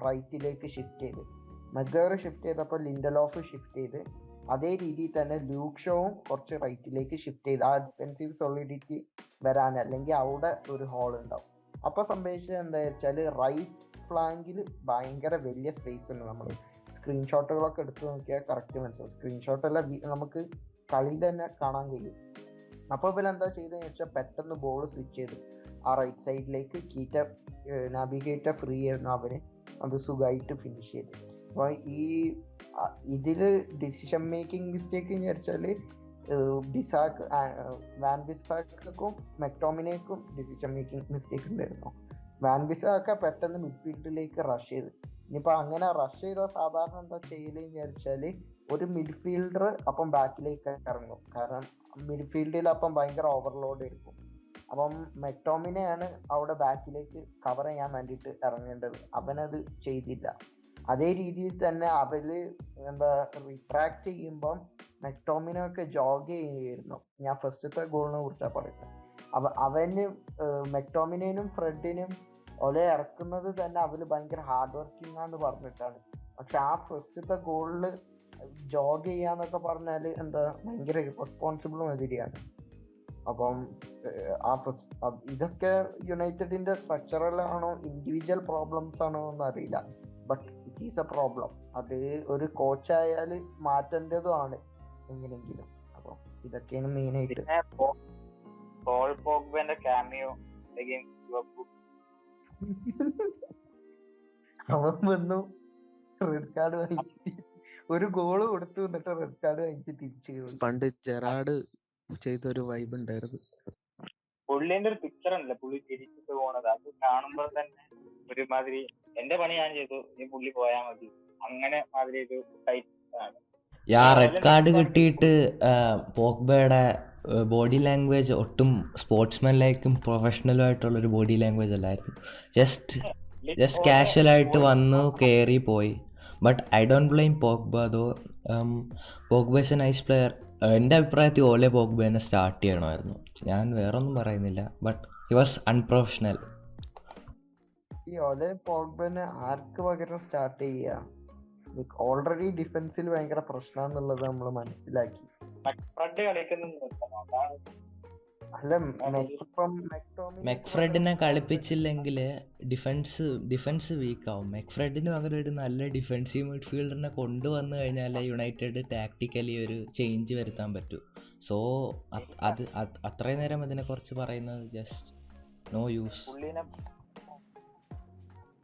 റൈറ്റിലേക്ക് ഷിഫ്റ്റ് ചെയ്ത്, മഗ്വയർ ഷിഫ്റ്റ് ചെയ്തപ്പോൾ ലിൻഡലോഫ് ഷിഫ്റ്റ് ചെയ്ത്, അതേ രീതിയിൽ തന്നെ ലൂക്ക് ഷോവും കുറച്ച് റൈറ്റിലേക്ക് ഷിഫ്റ്റ് ചെയ്ത് ആ ഡിഫെൻസീവ് സോളിഡിറ്റി വരാൻ, അല്ലെങ്കിൽ അവിടെ ഒരു ഹോൾ ഉണ്ടാവും. അപ്പൊ സംഭവിച്ചത് എന്താ വെച്ചാൽ റൈറ്റ് ഫ്ലാങ്കിൽ ഭയങ്കര വലിയ സ്പേസ് ഉണ്ട്. നമ്മൾ സ്ക്രീൻഷോട്ടുകളൊക്കെ എടുത്ത് നോക്കിയാൽ കറക്റ്റ് മനസ്സിലാവും. സ്ക്രീൻഷോട്ട് എല്ലാം നമുക്ക് കളിയിൽ തന്നെ കാണാൻ കഴിയും. അപ്പോൾ ഇവരെന്താ ചെയ്തതെന്ന് വെച്ചാൽ പെട്ടെന്ന് ബോൾ സ്വിച്ച് ചെയ്ത് ആ റൈറ്റ് സൈഡിലേക്ക് നാബി കെയ്റ്റ ഫ്രീ ആയിരുന്നു, അവന് അത് സുഖമായിട്ട് ഫിനിഷ് ചെയ്തു. അപ്പോൾ ഇതില് ഡിസിഷൻ മേക്കിംഗ് മിസ്റ്റേക്ക് എന്ന് വെച്ചാല് വാൻ ബിസാക്കും മെക്ടോമിനേക്കും ഡിസിഷൻ മേക്കിംഗ് മിസ്റ്റേക്ക് ഉണ്ടായിരുന്നു. വാൻ ബിസാക്ക പെട്ടെന്ന് മിഡ്ഫീൽഡിലേക്ക് റഷ് ചെയ്ത്. ഇനിയിപ്പോൾ അങ്ങനെ റഷ് ചെയ്താൽ സാധാരണ എന്താ ചെയ്യലെന്ന് വെച്ചാല് ഒരു മിഡ്ഫീൽഡർ അപ്പം ബാക്കിലേക്ക് ഇറങ്ങും. കാരണം മിഡ്ഫീൽഡിൽ അപ്പം ഭയങ്കര ഓവർലോഡ് ആയിരിക്കും. അപ്പം മെക്ടോമിനെയാണ് അവിടെ ബാക്കിലേക്ക് കവർ ചെയ്യാൻ വേണ്ടിയിട്ട് ഇറങ്ങേണ്ടത്. അവനത് ചെയ്തില്ല. അതേ രീതിയിൽ തന്നെ അവര് എന്താ റിട്രാക്ട് ചെയ്യുമ്പം മെക്ടോമിനൊക്കെ ജോഗ് ചെയ്യുമായിരുന്നു. ഞാൻ ഫസ്റ്റത്തെ ഗോളിനെ കുറിച്ചാണ് പറയുന്നത്. അവന് മെക്ടോമിനും ഫ്രെഡിനും ഒലെ ഇറക്കുന്നത് തന്നെ അവര് ഭയങ്കര ഹാർഡ് വർക്കിംഗ് ആന്ന് പറഞ്ഞിട്ടാണ്. പക്ഷെ ആ ഫസ്റ്റത്തെ ഗോളില് ജോഗ് ചെയ്യാന്നൊക്കെ പറഞ്ഞാല് എന്താ ഭയങ്കര റെസ്പോൺസിബിൾ മാതിരിയാണ്. അപ്പം ഇതൊക്കെ യുണൈറ്റഡിന്റെ സ്ട്രക്ചറൽ ആണോ ഇൻഡിവിജ്വൽ പ്രോബ്ലംസ് ആണോ എന്ന് അറിയില്ല. But it is A problem. അത് ഒരു കോച്ചായാൽ മാറ്റേണ്ടതുമാണ് എങ്ങനെയെങ്കിലും. അപ്പം ഇതൊക്കെയാണ് മെയിൻ ആയിട്ട്. പോൾ പോഗ്ബന്റെ കാമിയോ അവൻ വന്നു റെഡ് കാർഡ് വാങ്ങിച്ച് ഒരു ഗോള് കൊടുത്തു, എന്നിട്ട് റെഡ് കാർഡ് വാങ്ങിച്ച് തിരിച്ചു പോയി. പണ്ട് ജെറാഡ് ചെയ്തൊരു വൈബ് ഉണ്ടായിരുന്നു. പുള്ളിന്റെ ഒരു പിക്ചർ ഉണ്ടല്ലോ, പുള്ളി തിരിച്ചിട്ട് പോണത്, അത് കാണുമ്പോൾ തന്നെ ഒരുമാതിരി എന്റെ പണി ഞാൻ ചെയ്തു, ഈ പുള്ളി പോയാൽ മതി, അങ്ങനെ മാതിരി ഒരു ടൈപ്പ് ആണ്. റെഡ് കാർഡ് കിട്ടിയിട്ട് പോഗ്ബയുടെ ബോഡി ലാംഗ്വേജ് ഒട്ടും സ്പോർട്സ്മാൻ ലൈക്കും പ്രൊഫഷണലും ആയിട്ടുള്ള ഒരു ബോഡി ലാംഗ്വേജ് അല്ലായിരുന്നു. ജസ്റ്റ് കാഷ്വൽ ആയിട്ട് വന്നു കയറി പോയി. But I don't blame Pogba though. Pogba is a nice player. എൻ്റെ അഭിപ്രായത്തിൽ ഓലെ പോഗ്ബേനെ സ്റ്റാർട്ട് ചെയ്യണമായിരുന്നു. ഞാൻ വേറൊന്നും പറയുന്നില്ല, ബട്ട് ഹി വാസ് അൺപ്രൊഫഷണൽ. ഈ ഓലെ പോഗ്ബനെ ആർക്ക് പകരം സ്റ്റാർട്ട് ചെയ്യുക? ഓൾറെഡി ഡിഫൻസിൽ ഭയങ്കര പ്രശ്നമാണെന്നുള്ളത് നമ്മൾ മനസ്സിലാക്കി. അല്ല, മെക്ഫ്രെഡിനെ കളിപ്പിച്ചില്ലെങ്കിൽ ഡിഫൻസ് വീക്ക് ആവും. മെക്ഫ്രെഡിന് പകരം ഒരു നല്ല ഡിഫൻസീവ് മിഡ്ഫീൽഡറിനെ കൊണ്ടുവന്നു കഴിഞ്ഞാൽ യുണൈറ്റഡ് ടാക്ടിക്കലി ഒരു ചേഞ്ച് വരുത്താൻ പറ്റും. സോ അത് അത്രയും നേരം ഇതിനെക്കുറിച്ച് പറയുന്നത് ജസ്റ്റ് നോ യൂസ്.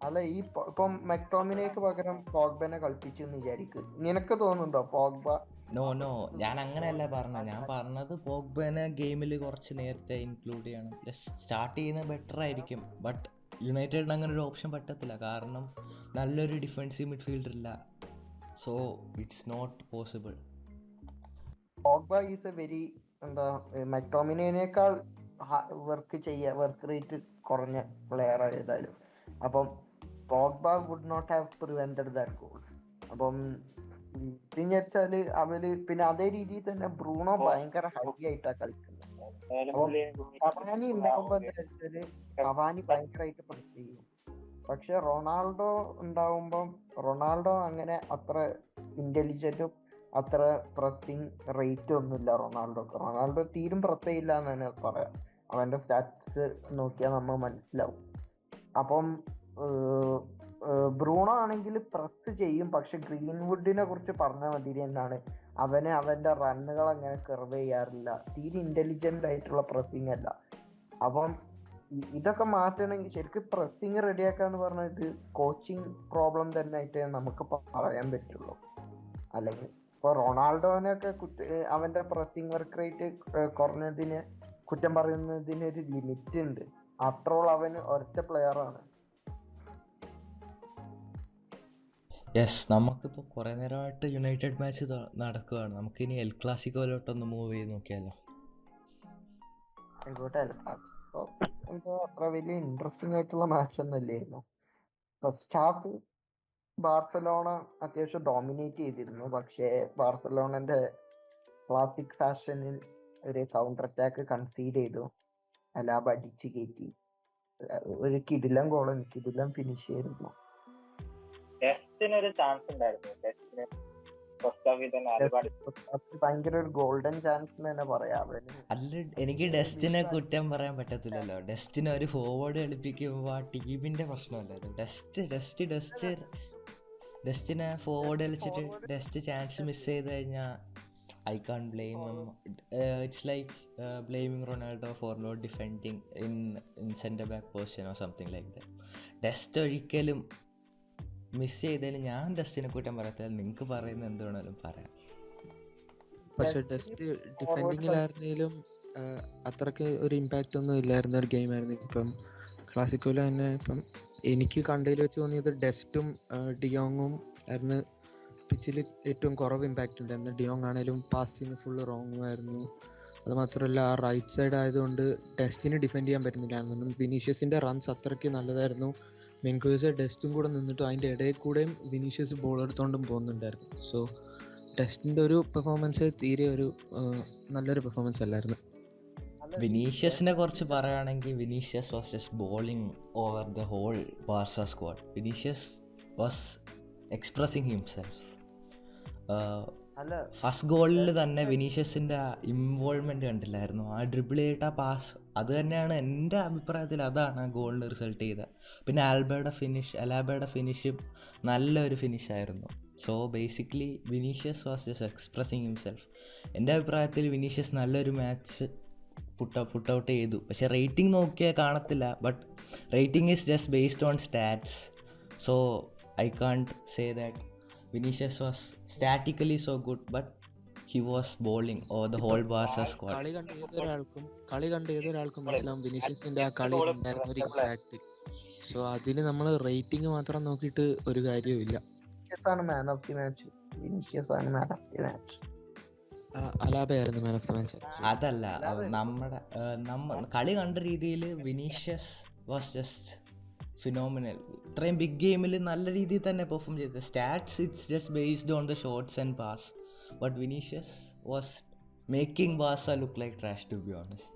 അല്ല, ഇപ്പം മെക്ടോമിനേക്ക് പകരം പോഗ്ബനെ കളിപ്പിച്ചെന്ന് വിചാരിക്കും. നിനക്ക് തോന്നുന്നുണ്ടോ പോഗ്ബ? നോ ഞാൻ അങ്ങനെയല്ല പറഞ്ഞത്. ഞാൻ പറഞ്ഞത് പോഗ്ബനെ ഗെയിമിൽ കുറച്ച് നേരത്തെ ഇൻക്ലൂഡ് ചെയ്യണം. സ്റ്റാർട്ട് ചെയ്യുന്നത് ബെറ്റർ ആയിരിക്കും. ബട്ട് യുണൈറ്റഡിന് അങ്ങനെ ഒരു ഓപ്ഷൻ പറ്റത്തില്ല, കാരണം നല്ലൊരു ഡിഫൻസീവ് മിഡ്ഫീൽഡർ ഇല്ല. So it's not possible. Pogba is a very മെക്ടോമിനേക്കാൾ വർക്ക് റേറ്റ് കുറഞ്ഞ പ്ലെയർ ആയതായാലും. അപ്പം Pogba would not have prevented that goal. അപ്പം എന്ന് വെച്ചാല് അവര് പിന്നെ അതേ രീതിയിൽ തന്നെ ബ്രൂണോ ഭയങ്കര ഹൈ ആയിട്ടാ കളിക്കുന്നത്. കവാനി ഉണ്ടാവുമ്പോ എന്താ വെച്ചാല് കവാനി ഭയങ്കരമായിട്ട് പ്രസ് ചെയ്യും. പക്ഷെ റൊണാൾഡോ ഉണ്ടാവുമ്പം റൊണാൾഡോ അങ്ങനെ അത്ര ഇന്റലിജന്റും അത്ര പ്രസ്സിങ് റേറ്റും ഒന്നുമില്ല റൊണാൾഡോ തീരും പ്രസ് ചെയ്യില്ല എന്ന് തന്നെ പറയാം. അവന്റെ സ്റ്റാറ്റ്സ് നോക്കിയാൽ നമ്മൾ മനസ്സിലാവും. അപ്പം ബ്രൂണോ ആണെങ്കിൽ പ്രസ് ചെയ്യും. പക്ഷെ ഗ്രീൻവുഡിനെ കുറിച്ച് പറഞ്ഞ മതി എന്നാണ്, അവന്റെ റണ്ണുകൾ അങ്ങനെ കർവ് ചെയ്യാറില്ല. തീരെ ഇന്റലിജന്റ് ആയിട്ടുള്ള പ്രസ്സിങ് അല്ല. അപ്പം ഇതൊക്കെ മാറ്റണമെങ്കിൽ ശരിക്കും പ്രസ്സിങ് റെഡിയാക്കാന്ന് പറഞ്ഞാൽ ഇത് കോച്ചിങ് പ്രോബ്ലം തന്നെ ആയിട്ട് നമുക്ക് പറയാൻ പറ്റുള്ളൂ. അല്ലെങ്കിൽ ഇപ്പൊ റൊണാൾഡോനൊക്കെ അവന്റെ പ്രസ്സിങ് വർക്ക് റേറ്റ് കുറഞ്ഞതിന് കുറ്റം പറയുന്നതിന് ഒരു ലിമിറ്റ് ഉണ്ട്. ആഫ്റ്റർ ഓൾ അവൻ ഒരൊറ്റ പ്ലെയർ ആണ്. യെസ്, നമുക്കിപ്പോൾ കുറേ നേരമായിട്ട് യുണൈറ്റഡ് മാച്ച് നടക്കുകയാണ്. നമുക്കിനി എൽ ക്ലാസിക്കോയിലോട്ടൊന്ന് മൂവ് ചെയ്ത് നോക്കിയാലോ? ആയിക്കോട്ടെ. എന്താ അത്ര വലിയ ഇൻട്രസ്റ്റിംഗ് ആയിട്ടുള്ള മാച്ച് ഒന്നും അല്ലായിരുന്നു. ഫസ്റ്റ് ഹാഫ് ബാർസലോണ അത്യാവശ്യം ഡോമിനേറ്റ് ചെയ്തിരുന്നു. പക്ഷേ ബാർസലോണന്റെ ക്ലാസിക് ഫാഷനിൽ ഒരു കൗണ്ടർ അറ്റാക്ക് കൺസീഡ് ചെയ്തു. അലാബ അടിച്ചു കയറ്റി ഒരു കിടിലം ഗോളും കിടിലം ഫിനിഷ് ചെയ്തിരുന്നു. ടെസ്റ്റിനൊരു ചാൻസ് ഉണ്ടായിരുന്നു. ടെസ്റ്റിന് ഭയങ്കര ഒരു ഗോൾഡൻ ചാൻസ് എന്ന് തന്നെ പറയാം. അല്ല, എനിക്ക് ഡെസ്റ്റിനെ കുറ്റം പറയാൻ പറ്റത്തില്ലല്ലോ. ഡെസ്റ്റിനെ ഒരു ഫോർവേഡ് കളിപ്പിക്കുമ്പോൾ ആ ടീമിന്റെ പ്രശ്നമല്ലേ ഡെസ്റ്റിനെ ഫോർവേഡ് കളിച്ചിട്ട് ഡെസ്റ്റ് ചാൻസ് മിസ് ചെയ്ത് കഴിഞ്ഞാൽ I can't blame it's like blaming Ronaldo for not defending in centre back position or something like that. Dest ഒരിക്കലും മിസ് ചെയ്തതിന് ഞാൻ ഡെസ്റ്റിനെ കുറ്റം പറയത്തില്ല. നിങ്ങൾക്ക് പറയുന്നത് എന്ത് വേണമെങ്കിലും പറയാം. പക്ഷെ ഡെസ്റ്റ് ഡിഫെൻഡിങ്ങിലായിരുന്നാലും അത്രയ്ക്ക് ഒരു ഇമ്പാക്റ്റ് ഒന്നും ഇല്ലായിരുന്ന ഒരു ഗെയിമായിരുന്നു. ഇപ്പം ക്ലാസിക്കോയിൽ തന്നെ ഇപ്പം എനിക്ക് കണ്ടതിൽ വെച്ച് തോന്നിയത് ഡെസ്റ്റും ഡിയോങ്ങും ആയിരുന്നു പിച്ചിൽ ഏറ്റവും കുറവ് ഇമ്പാക്റ്റ് ഉണ്ടായിരുന്നു. ഡിയോങ് ആണെങ്കിലും പാസിങ് ഫുള്ള് റോങ് ആയിരുന്നു. അതുമാത്രമല്ല ആ റൈറ്റ് സൈഡ് ആയതുകൊണ്ട് ഡെസ്റ്റിന് ഡിഫെൻഡ് ചെയ്യാൻ പറ്റുന്നില്ലായിരുന്നു. വിനീഷ്യസിൻ്റെ റൺസ് അത്രയ്ക്ക് നല്ലതായിരുന്നു. മെൻക്രൂസ് ഡെസ്റ്റും കൂടെ നിന്നിട്ടും അതിൻ്റെ ഇടയിൽ കൂടെയും വിനീഷ്യസ് ബോൾ എടുത്തുകൊണ്ടും പോകുന്നുണ്ടായിരുന്നു. സോ ഡെസ്റ്റിൻ്റെ ഒരു പെർഫോമൻസ് തീരെ ഒരു നല്ലൊരു പെർഫോമൻസ് അല്ലായിരുന്നു. വിനീഷ്യസിനെ കുറിച്ച് പറയുകയാണെങ്കിൽ Vinicius was just bowling over the whole Barca squad. Vinicius was expressing himself. First ഗോളിൽ തന്നെ വിനീഷ്യസിൻ്റെ ഇൻവോൾവ്മെൻറ്റ് കണ്ടില്ലായിരുന്നു. ആ ഡ്രിബിൾ ചെയ്തിട്ട് ആ പാസ്, അത് തന്നെയാണ് എൻ്റെ അഭിപ്രായത്തിൽ അതാണ് ആ ഗോളിന് റിസൾട്ട് ചെയ്തത്. പിന്നെ അലാബയുടെ ഫിനിഷും നല്ലൊരു ഫിനിഷായിരുന്നു. So basically Vinicius was just expressing himself. എൻ്റെ അഭിപ്രായത്തിൽ വിനീഷ്യസ് നല്ലൊരു മാച്ച് പുട്ട് ഔട്ട് ചെയ്തു. പക്ഷേ റേറ്റിംഗ് നോക്കിയാൽ കാണത്തില്ല. But rating is just based on stats. So I can't say that Vinicius was statically so good, but he was bowling over the whole Barca squad. കളി കണ്ട ഏതൊരാൾക്കും മനസ്സിലാവും വിനീഷ്യസിന്റെ ആ കളിയിൽ ഉണ്ടായിരുന്ന ഒരു ഇമ്പാക്ട്. സോ അതിന് നമ്മൾ റേറ്റിംഗ് മാത്രം നോക്കിയിട്ട് ഒരു കാര്യവുമില്ല. Man of the match Vinicius ആണ്. മാൻ ഓഫ് ദി മാച്ച് അലാബയായിരുന്നു മാൻ ഓഫ് ദി മാച്ച്. അതല്ല, നമ്മുടെ കളി കണ്ട രീതിയിൽ വിനീഷ്യസ് വാസ് ജസ്റ്റ് ഫിനോമിനൽ. ഇത്രയും ബിഗ് ഗെയിമിൽ നല്ല രീതിയിൽ തന്നെ പെർഫോം ചെയ്തത്. Stats it's just based on the shots and pass. But Vinicius was making Barca look like trash to be honest.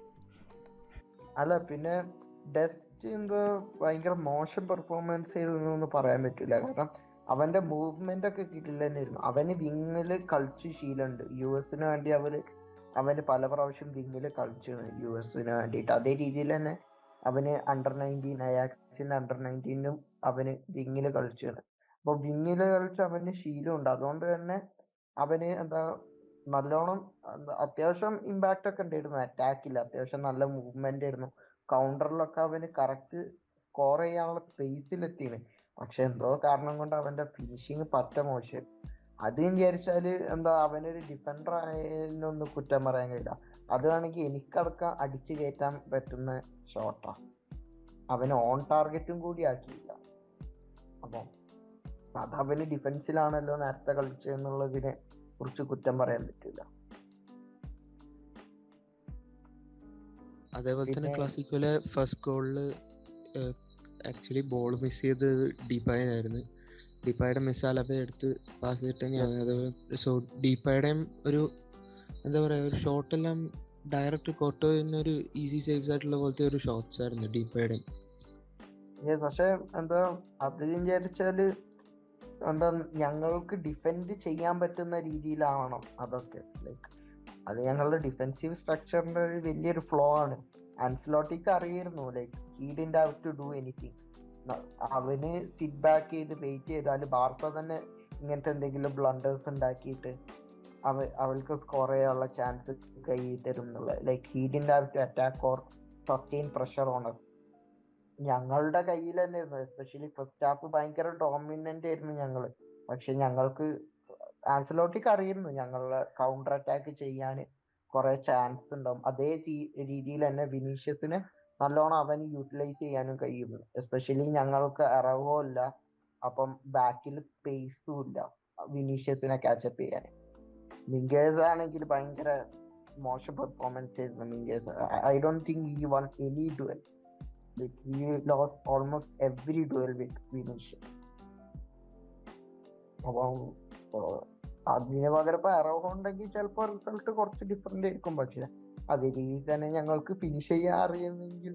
അല്ല, പിന്നെ ഡെസ്റ്റ് എന്തോ ഭയങ്കര മോശം പെർഫോമൻസ് ചെയ്തെന്ന് പറയാൻ പറ്റില്ല. കാരണം അവന്റെ മൂവ്മെന്റ് ഒക്കെ കിട്ടില്ലായിരുന്നു. അവന് വിങ്ങില് കളിച്ച് ശീലമുണ്ട്. US വേണ്ടി അവന് പല പ്രാവശ്യം വിങ്ങില് കളിച്ചു US വേണ്ടിയിട്ട്. അതേ രീതിയിൽ തന്നെ അവന് അണ്ടർ-19 അയാക്സിന്റെ അണ്ടർ-19 അവന് വിങ്ങില് കളിച്ചാണ്. അപ്പൊ വിങ്ങില് കളിച്ച് അവന് ശീലമുണ്ട്. അതുകൊണ്ട് തന്നെ അവന് നല്ലോണം അത്യാവശ്യം ഇമ്പാക്റ്റ് ഒക്കെ ഉണ്ടായിരുന്നു. അറ്റാക്കില്ല, അത്യാവശ്യം നല്ല മൂവ്മെന്റ് ആയിരുന്നു. കൗണ്ടറിലൊക്കെ അവന് കറക്റ്റ് സ്കോർ ചെയ്യാനുള്ള സ്പേസിലെത്തിയാണ്. പക്ഷെ എന്തോ കാരണം കൊണ്ട് അവന്റെ ഫിനിഷിങ് പറ്റ മോശം. അത് വിചാരിച്ചാല് അവനൊരു ഡിഫൻഡർ ആയതിനൊന്നും കുറ്റം പറയാൻ കഴിയില്ല. അതാണെങ്കിൽ എനിക്കടക്കം അടിച്ചു കയറ്റാൻ പറ്റുന്ന ഷോട്ടാ. അവന് ഓൺ ടാർഗറ്റും കൂടി ആക്കിയില്ല. അപ്പൊ അത് അവന് ഡിഫൻസിലാണല്ലോ നേരത്തെ കളിച്ചെന്നുള്ളതിനെ കുറിച്ച് കുറ്റം പറയാൻ പറ്റില്ല. അതേപോലെ തന്നെ ക്ലാസിക്കോയിലെ ഫസ്റ്റ് ഗോളില് ആക്ച്വലി ബോൾ മിസ് ചെയ്തത് ഡിപ്പായായിരുന്നു. ഡിപ്പായുടെ മിസ് അലബ എടുത്ത് പാസ് ചെയ്തിട്ട് തന്നെയാണ്. അതേപോലെ സോ ഡിപ്പായുടെയും ഒരു എന്താ പറയുക, ഒരു ഷോട്ടെല്ലാം ഡയറക്റ്റ് കോട്ടോന്നൊരു ഈസി സേവ്സ് ആയിട്ടുള്ള പോലത്തെ ഒരു ഷോട്ട്സ് ആയിരുന്നു ഡിപ്പായുടെയും. പക്ഷെ അത് വിചാരിച്ചാല് ഞങ്ങൾക്ക് ഡിഫെൻഡ് ചെയ്യാൻ പറ്റുന്ന രീതിയിലാവണം അതൊക്കെ. ലൈക്ക് അത് ഞങ്ങളുടെ ഡിഫെൻസീവ് സ്ട്രക്ചറിന്റെ ഒരു വലിയൊരു ഫ്ലോ ആണ്. ആൻസലോട്ടിക്ക് അറിയായിരുന്നു, like he didn't have to do anything. അവന് സിറ്റ് ബാക്ക് ചെയ്ത് വെയിറ്റ് ചെയ്താൽ ബാർസ തന്നെ ഇങ്ങനത്തെ എന്തെങ്കിലും ബ്ലണ്ടേഴ്സ് ഉണ്ടാക്കിയിട്ട് അവൾക്ക് സ്കോർ ചെയ്യാനുള്ള ചാൻസ് കൈ തരും എന്നുള്ള. Like he didn't have to attack or sustain pressure on us. ഞങ്ങളുടെ കയ്യിൽ തന്നെ ആയിരുന്നു. എസ്പെഷ്യലി ഫസ്റ്റ് ഹാഫ് ഭയങ്കര ഡോമിനന്റ് ആയിരുന്നു ഞങ്ങള്. പക്ഷെ ഞങ്ങൾക്ക് ആൻസലോട്ടിക്ക് അറിയായിരുന്നു ഞങ്ങളെ കൗണ്ടർ അറ്റാക്ക് ചെയ്യാൻ കുറെ ചാൻസ് ഉണ്ടാവും. അതേ രീതിയിൽ തന്നെ വിനീഷ്യസിന് നല്ലോണം അവന് യൂട്ടിലൈസ് ചെയ്യാനും കഴിയുന്നു. എസ്പെഷ്യലി ഞങ്ങൾക്ക് അറവോ ഇല്ല, അപ്പം ബാക്കിൽ സ്പേസും ഇല്ല വിനീഷ്യസിനെ കാച്ചപ്പ് ചെയ്യാൻ. മിങ്കേഴ്സ് ആണെങ്കിൽ ഭയങ്കര മോശം പെർഫോമൻസ് ആയിരുന്നു മിങ്കേഴ്സ്. I don't think he won any duel. He lost almost every duel with Vinicius. അപ്പം അതിന് പകരം ഇപ്പൊ അറോഹ ഉണ്ടെങ്കിൽ ചിലപ്പോൾ റിസൾട്ട് കുറച്ച് ഡിഫറെന്റ് ആയിരിക്കും. പക്ഷെ അതേ രീതിയിൽ തന്നെ ഞങ്ങൾക്ക് ഫിനിഷ് ചെയ്യാൻ അറിയുന്നെങ്കിൽ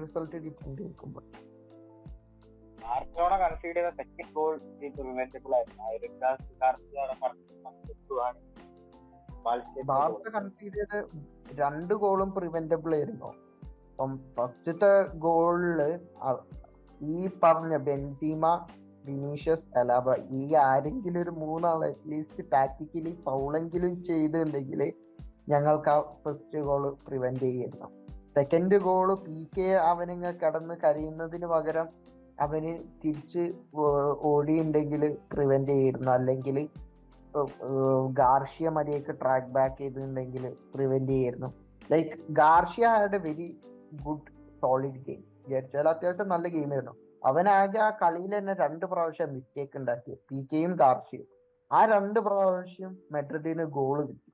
റിസൾട്ട് ഡിഫറെന്റ് ആയിരിക്കും. ബാർസലോണ കൺസീഡ് ചെയ്ത സെക്കൻഡ് ഗോൾ പ്രിവെന്റബിൾ ആയിരുന്നു. ബാർസ കൺസീഡ് ചെയ്ത 2 ഗോളും പ്രിവെന്റബിൾ ആയിരുന്നു. അപ്പം ഫസ്റ്റത്തെ ഗോളില് ഈ പറഞ്ഞ ബെൻസീമ, വിനീഷ്യസ്, അലാബ ഈ ആരെങ്കിലും ഒരു 3 ആൾ അറ്റ്ലീസ്റ്റ് ടാക്ടിക്കലി ഫൗളെങ്കിലും ചെയ്തിട്ടുണ്ടെങ്കിൽ ഞങ്ങൾക്ക് ആ ഫസ്റ്റ് ഗോള് പ്രിവെന്റ് ചെയ്യുന്നു. സെക്കൻഡ് ഗോള് PK അവനിങ്ങ് കിടന്ന് കരയുന്നതിന് പകരം അവന് തിരിച്ച് ഓടിയുണ്ടെങ്കിൽ പ്രിവെന്റ് ചെയ്യുന്നു. അല്ലെങ്കിൽ ഗാർഷ്യ മര്യാദക്ക് ട്രാക്ക് ബാക്ക് ചെയ്തിട്ടുണ്ടെങ്കിൽ പ്രിവെന്റ് ചെയ്യുന്നു. Like Garcia had A very good solid game. വിചാരിച്ചാൽ അത്യാവശ്യം നല്ല ഗെയിം ആയിരുന്നു. അവനാകെ ആ കളിയിൽ തന്നെ 2 പ്രാവശ്യം മിസ്റ്റേക്ക് ഉണ്ടാക്കി, PKയും ഗാർഷ്യയും. ആ 2 പ്രാവശ്യം മെഡ്രിഡിന് ഗോള് കിട്ടി.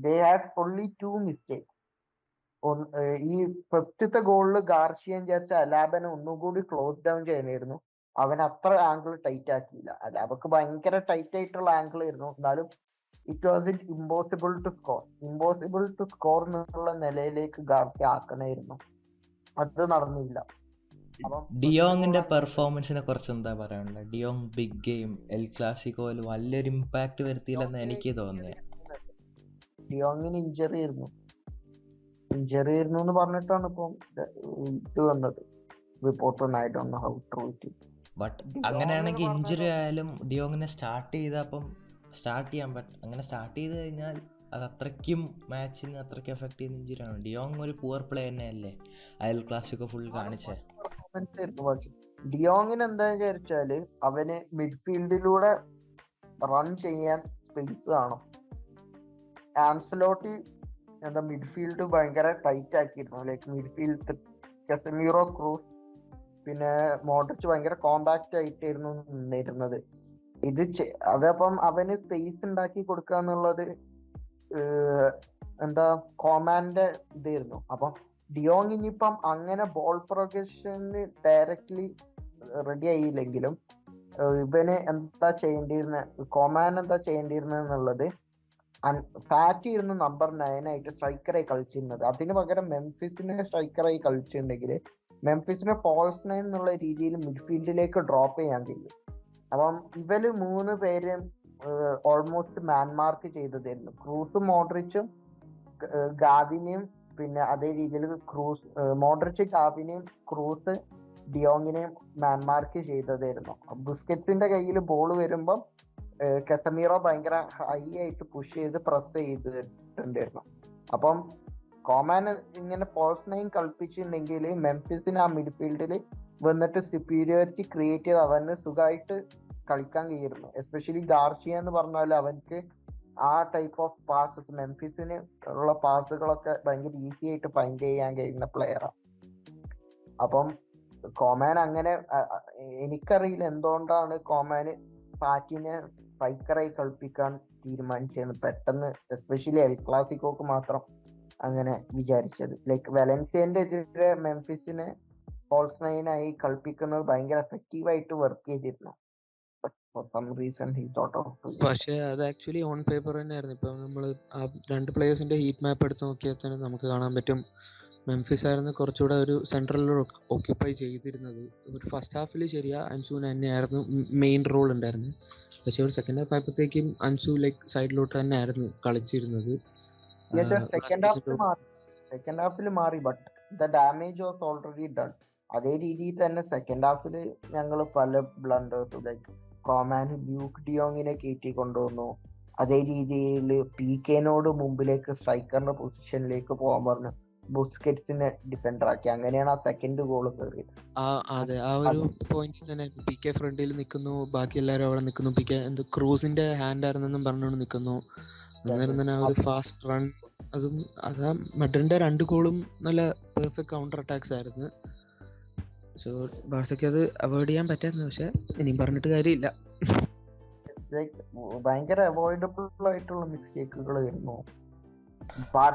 They had only 2 mistake. ഈ ഫസ്റ്റത്തെ ഗോളില് ഗാർഷ്യൻ വിചാരിച്ച അലാബനെ ഒന്നുകൂടി ക്ലോസ് ഡൗൺ ചെയ്യണമായിരുന്നു. അവൻ അത്ര ആംഗിൾ ടൈറ്റ് ആക്കിയില്ല. അലാബക്ക് ഭയങ്കര ടൈറ്റ് ആയിട്ടുള്ള ആംഗിൾ ആയിരുന്നു. എന്നാലും it was impossible to score എന്നുള്ള നിലയിലേക്ക് ഗാർഷ്യ ആക്കണമായിരുന്നു. അത് നടന്നില്ല. ഡിയോങ്ങിന്റെ പെർഫോമൻസിനെ കുറിച്ച് എന്താ പറയാനുള്ളത്? ഡിയോങ് ബിഗ് ഗെയിം എൽ ക്ലാസിക്കോയിൽ വലിയൊരു ഇമ്പാക്ട് വരുത്തിയില്ലെന്ന് എനിക്ക് തോന്നിയത്. ഡിയോങ്ങിന് ഇഞ്ചറി ആയിരുന്നു എന്ന് പറഞ്ഞിട്ടാണ് ഇപ്പം ഇത് വന്നത് റിപ്പോർട്ട്. ബട്ട് അങ്ങനെയാണെങ്കിൽ ഇഞ്ചുറി ആയാലും ഡിയോങ്ങിനെ സ്റ്റാർട്ട് ചെയ്യാൻ പറ്റും. അങ്ങനെ സ്റ്റാർട്ട് ചെയ്ത് കഴിഞ്ഞാൽ അത് അത്രയ്ക്കും മാച്ചിന് അത്രയ്ക്കും എഫക്ട് ചെയ്യുന്ന ഇഞ്ചുറി ആണ്. ഡിയോങ് ഒരു പുവർ പ്ലേ തന്നെയല്ലേ അയൽ ക്ലാസിക്കോ ഫുൾ കാണിച്ചേ. ഡിയോങ്ങിന് എന്താ വിചാരിച്ചാല് അവന് മിഡ്ഫീൽഡിലൂടെ റൺ ചെയ്യാൻ സ്പേസ് കാണും. ആൻസലോട്ടി എന്താ മിഡ്ഫീൽഡ് ഭയങ്കര ടൈറ്റ് ആക്കിയിരുന്നു. ലൈക്ക് മിഡ്ഫീൽഡ് കസമീറോ, ക്രൂസ്, പിന്നെ മോഡ്രിച്ച് ഭയങ്കര കോമ്പാക്ട് ആയിട്ടായിരുന്നു നിന്നിരുന്നത്. അതപ്പം അവന് സ്പേസ് ഉണ്ടാക്കി കൊടുക്കുക എന്നുള്ളത് എന്താ കോമാന്റെ ഇതായിരുന്നു. അപ്പം ഡിയോങ് ഇനിയിപ്പം അങ്ങനെ ബോൾ പ്രൊഗഷന് ഡയറക്ട്ലി റെഡി ആയില്ലെങ്കിലും ഇവന് എന്താ കോമാൻ എന്താ ചെയ്യേണ്ടിയിരുന്നത് എന്നുള്ളത് ഫാറ്റ് ഇരുന്ന് നമ്പർ 9 ആയിട്ട് സ്ട്രൈക്കറായി കളിച്ചിരുന്നത്. അതിന് പകരം മെംഫിസിനെ സ്ട്രൈക്കറായി കളിച്ചിട്ടുണ്ടെങ്കിൽ മെംഫിസിനെ ഫോൾസ് 9 എന്നുള്ള രീതിയിൽ മിഡ്ഫീൽഡിലേക്ക് ഡ്രോപ്പ് ചെയ്യാൻ കഴിയും. അപ്പം ഇവര് 3 പേരും ഓൾമോസ്റ്റ് മാൻമാർക്ക് ചെയ്തതായിരുന്നു. ക്രൂസും മോഡ്രിച്ചും ഗാവിനെയും, പിന്നെ അതേ രീതിയിൽ മോഡ്രിച്ച് ഗാവിനെയും ക്രൂസ് ഡിയോങ്ങിനെയും മാൻമാർക്ക് ചെയ്തതായിരുന്നു. ബുസ്കറ്റ്സിന്റെ കയ്യിൽ ബോൾ വരുമ്പം കസമീറോ ഭയങ്കര ഹൈ ആയിട്ട് പുഷ് ചെയ്ത് പ്രസ് ചെയ്തിട്ടുണ്ടായിരുന്നു. അപ്പം കോമാൻ ഇങ്ങനെ ഫോൾസ് 9 കളിപ്പിച്ചിട്ടുണ്ടെങ്കിൽ മെംഫിസിന് ആ മിഡ്ഫീൽഡിൽ വന്നിട്ട് സുപ്പീരിയോറിറ്റി ക്രിയേറ്റ് ചെയ്ത് അവന് സുഖമായിട്ട് കളിക്കാൻ കഴിയുന്നു. എസ്പെഷ്യലി ഗാർഷ്യ എന്ന് പറഞ്ഞാൽ അവൻക്ക് ആ ടൈപ്പ് ഓഫ് പാസസ്, മെംഫിസിന് ഉള്ള പാസുകളൊക്കെ ഭയങ്കര ഈസി ആയിട്ട് ഫൈൻഡ് ചെയ്യാൻ കഴിയുന്ന പ്ലെയറാണ്. അപ്പം കോമാൻ അങ്ങനെ എനിക്കറിയില്ല എന്തുകൊണ്ടാണ് കോമാന് ഫാറ്റിനെ സ്ട്രൈക്കറായി കളിപ്പിക്കാൻ തീരുമാനിച്ചത് പെട്ടെന്ന്. എസ്പെഷ്യലി എൽ ക്ലാസിക്കോക്ക് മാത്രം അങ്ങനെ വിചാരിച്ചത്. ലൈക്ക് വലൻസിയന്റെ എതിരെ മെംഫിസിനെ ഫോൾസ് 9 ആയി കളിപ്പിക്കുന്നത് ഭയങ്കര എഫക്റ്റീവായിട്ട് വർക്ക് ചെയ്തിരുന്നു. പക്ഷെ അത് ആക്ച്വലി ഓൺ പേപ്പർ തന്നെയായിരുന്നു. ഇപ്പൊ നമ്മൾ ആ 2 പ്ലേയേഴ്സിന്റെ ഹീറ്റ് മാപ്പ് എടുത്ത് നോക്കിയാൽ തന്നെ നമുക്ക് കാണാൻ പറ്റും മെംഫിസ് ആയിരുന്നു കുറച്ചുകൂടെ ഒരു സെൻട്രൽ ഓക്യുപ്പൈ ചെയ്തിരുന്നത്. ഒരു ഫസ്റ്റ് ഹാഫിൽ ശരിയാ അൻസുവിന് തന്നെയായിരുന്നു മെയിൻ റോൾ ഉണ്ടായിരുന്നത്. പക്ഷെ ഒരു സെക്കൻഡ് ഹാഫ് ആയപ്പോഴത്തേക്കും അൻസു ലൈക്ക് സൈഡിലോട്ട് തന്നെ ആയിരുന്നു കളിച്ചിരുന്നത്. സെക്കൻഡ് ഹാഫിൽ മാറി, but the damage was already done. അതേ രീതിയിൽ തന്നെ സെക്കൻഡ് ഹാഫിൽ ഞങ്ങൾ പല ബ്ലണ്ടേഴ്സ് ലൈക്ക് കോമാൻ ല്യൂക്ക് ഡിയോങ്ങിനെ കയറ്റി കൊണ്ടുവന്നു. അതേ രീതിയിൽ PKനോട് മുമ്പിലേക്ക് സ്ട്രൈക്കറിന്റെ പൊസിഷനിലേക്ക് പോകാൻ പറഞ്ഞു ബുസ്കറ്റ്സിനെ ഡിഫൻഡർ ആക്കി. അങ്ങനെയാണ് ആ സെക്കൻഡ് ഗോൾ കയറിയത്. അതെ, ആ ഒരു പോയിന്റ് തന്നെ PK ഫ്രണ്ടിൽ നിൽക്കുന്നു, ബാക്കി എല്ലാവരും അവിടെ നിൽക്കുന്നു. PK ക്രൂസിന്റെ ഹാൻഡ് ആയിരുന്നെന്നും പറഞ്ഞുകൊണ്ട് നിൽക്കുന്നു. അന്നേരം തന്നെ ആ ഒരു ഫാസ്റ്റ് റൺ, അതും അതാ മഡ്രിഡിന്റെ 2 ഗോളും നല്ല പെർഫെക്റ്റ് കൗണ്ടർ അറ്റാക്സ് ആയിരുന്നു. സോ ബാഴ്സയ്ക്ക് അത് അവോയ്ഡ് ചെയ്യാൻ പറ്റായിരുന്നു, പക്ഷെ ഇനിയും പറഞ്ഞിട്ട് കാര്യമില്ല. ലൈക്ക് ഭയങ്കര അവോയ്ഡബിൾ ആയിട്ടുള്ള മിസ്റ്റേക്കുകൾ വരുന്നു.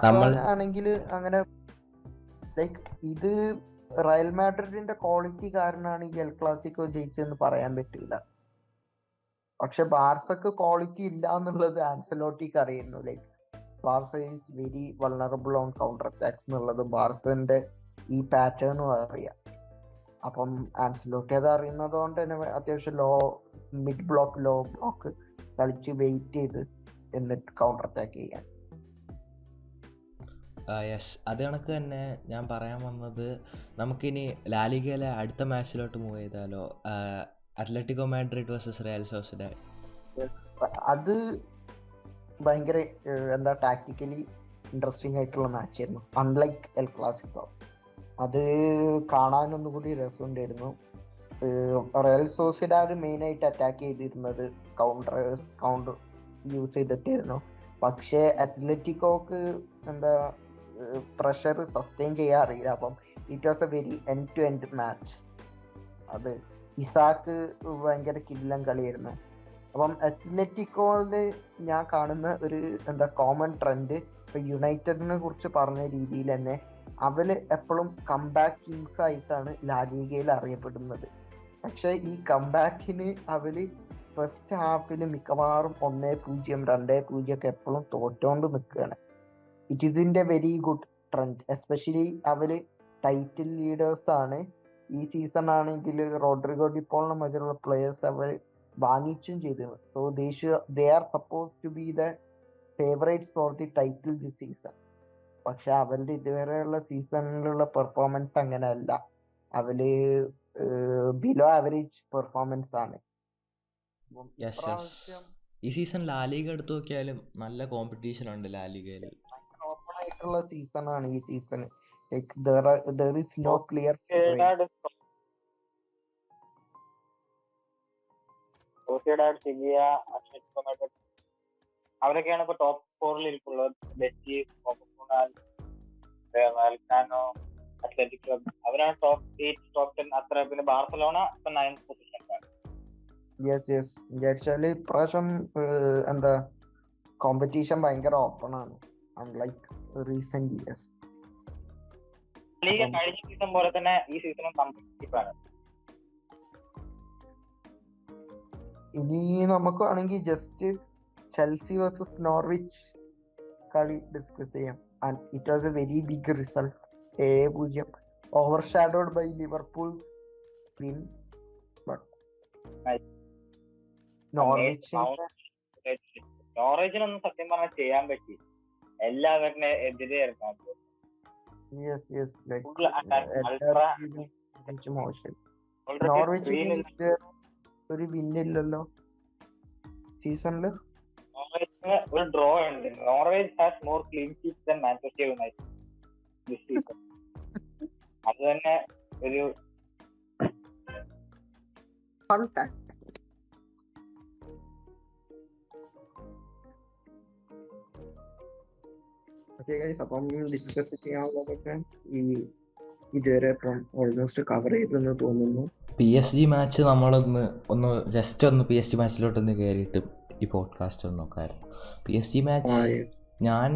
നമ്മൾ- ആണെങ്കിൽ അങ്ങനെ ലൈക്ക് ഇത് റയൽ മാഡ്രിഡിന്റെ ക്വാളിറ്റി കാരണമാണ് ഈ എൽ ക്ലാസിക്കോ ജയിച്ചതെന്ന് പറയാൻ പറ്റില്ല. പക്ഷെ ബാർസക്ക് ക്വാളിറ്റി ഇല്ല എന്നുള്ളത് ആൻസലോട്ടിക്ക് അറിയുന്നു. Like Barca is very vulnerable on counter attacks എന്നുള്ളത് ബാർസന്റെ ഈ പാറ്റേണും അറിയാം. അപ്പം ആൻസലോട്ടി അത് അറിയുന്നത് കൊണ്ട് തന്നെ അത്യാവശ്യം മിഡ് ബ്ലോക്ക് ലോ ബ്ലോക്ക് കളിച്ച് വെയിറ്റ് ചെയ്ത് എന്നിട്ട് കൗണ്ടർ അറ്റാക്ക് ചെയ്യാൻ. യെസ്, അത് കണക്ക് തന്നെ ഞാൻ പറയാൻ വന്നത്, നമുക്കിനി ലാലിഗയിലെ അടുത്ത മാച്ചിലോട്ട് മൂവ് ചെയ്താലോ? Atletico Madrid versus Real Sociedad. അത് ഭയങ്കര എന്താ ടാക്ടിക്കലി ഇൻട്രസ്റ്റിംഗ് ആയിട്ടുള്ള മാച്ചായിരുന്നു. അൺലൈക്ക് എൽ ക്ലാസിക്കോ അത് കാണാനൊന്നും കൂടി രസമുണ്ടായിരുന്നു. റയൽ സോസിഡാഡ് മെയിനായിട്ട് അറ്റാക്ക് ചെയ്തിരുന്നത് കൗണ്ടർ യൂസ് ചെയ്തിട്ടായിരുന്നു. പക്ഷേ അത്ലറ്റിക്കോക്ക് എന്താ പ്രഷർ സസ്റ്റെയിൻ ചെയ്യാൻ അറിയില്ല. അപ്പം it was a very end to end match. അത് ഇസാക്ക് ഭയങ്കര കിടിലൻ കളിയായിരുന്നു. അപ്പം അത്ലറ്റിക്കോയില് ഞാൻ കാണുന്ന ഒരു എന്താ കോമൺ ട്രെൻഡ്, ഇപ്പൊ യുണൈറ്റഡിനെ കുറിച്ച് പറഞ്ഞ രീതിയിൽ തന്നെ അവര് എപ്പോഴും കംബാക്ക് കിങ്സ് ആയിട്ടാണ് ലാലിഗയിൽ അറിയപ്പെടുന്നത്. പക്ഷെ ഈ കംബാക്കിന് അവര് ഫസ്റ്റ് ഹാഫിൽ മിക്കവാറും 1-0, 2-0 ഒക്കെ എപ്പോഴും തോറ്റോണ്ട് നിൽക്കുകയാണ്. It is in a very good trend. Especially അവര് ടൈറ്റിൽ ലീഡേഴ്സ് ആണ്. ഈ സീസൺ ആണെങ്കിൽ റോഡ്രിഗോ ഡിപ്പോളിനെ മുതലുള്ള പ്ലേയേഴ്സ് അവർ വാങ്ങിച്ചും ചെയ്തിരുന്നു. So they are suppose to be the favourites for the title this season. പക്ഷെ അവരുടെ ഇതുവരെയുള്ള സീസണിലുള്ള പെർഫോമൻസ് അങ്ങനെയല്ല. അവര് ബിലോ ആവറേജ് പെർഫോമൻസ് ആണ്. യെസ് യെസ്, ഈ സീസൺ ലാലിഗ എടുത്തു നോക്കിയാലും നല്ല കോമ്പറ്റീഷൻ ഉണ്ട് ലാലിഗയിൽ. ഓപ്പൺ ആയിട്ടുള്ള സീസൺ ആണ് ഈ season. Like there is no clear Sociedad, Sevilla, Atletico Madrid അവരൊക്കെയാണ് ഇപ്പൊ ടോപ്പ് 4 ഇരിക്കുന്നത്. Betis, Osasuna, Vallecano, Athletic Club അവരാണ് ടോപ്പ് 8, ടോപ്പ് 10 അത്ര. പിന്നെ ബാർസലോണ ഇപ്പൊ 9th പൊസിഷനിലാണ്. വിചാരിച്ചാല് ഇപ്രാവശ്യം എന്താ കോമ്പറ്റീഷൻ ഭയങ്കര ഓപ്പൺ ആണ്, അൺലൈക്ക് റീസെന്റ് ഇയേഴ്സ്. ലീഗ കഴിഞ്ഞ സീസൺ പോലെ തന്നെ ഈ സീസണും കോമ്പറ്റീറ്റീവ് ആണ്. ഇനി നമുക്ക് വേണമെങ്കിൽ ജസ്റ്റ് ചെൽസി വേഴ്സസ് നോർവിച്ച് കളി ഡിസ്കസ് ചെയ്യാം. And it was a very big result. 7-0 overshadowed by Liverpool win. But നോർവിച്ചിനൊന്നും സത്യം പറഞ്ഞാൽ ചെയ്യാൻ പറ്റി. എല്ലാവരുടെ എതിരെയായിരുന്നു. മോശം. നോർവിച്ച് ഒരു വിന്നില്ലല്ലോ സീസണില്. നോർവേജിന് ഒരു ഡ്രോ ഉണ്ട്. Norwich has more clean sheets than Manchester United this season. അത് തന്നെ ഒരു ഫൺ ഫാക്ട്. ഓക്കേ ഗൈസ്, അപ്പം ഡിസ്കസ് ചെയ്യാനുള്ളതൊക്കെ ഈ ഇതുവരെ ഓൾമോസ്റ്റ് കവർ ചെയ്തെന്ന് തോന്നുന്നു. PSG മാച്ച് നമ്മളൊന്ന് ജസ്റ്റ് ഒന്ന് PSG മാച്ചിലോട്ടൊന്ന് കയറിയിട്ട് ഈ പോഡ്കാസ്റ്റ് ഒന്ന് നോക്കാമായിരുന്നു. PSG മാച്ച് ഞാൻ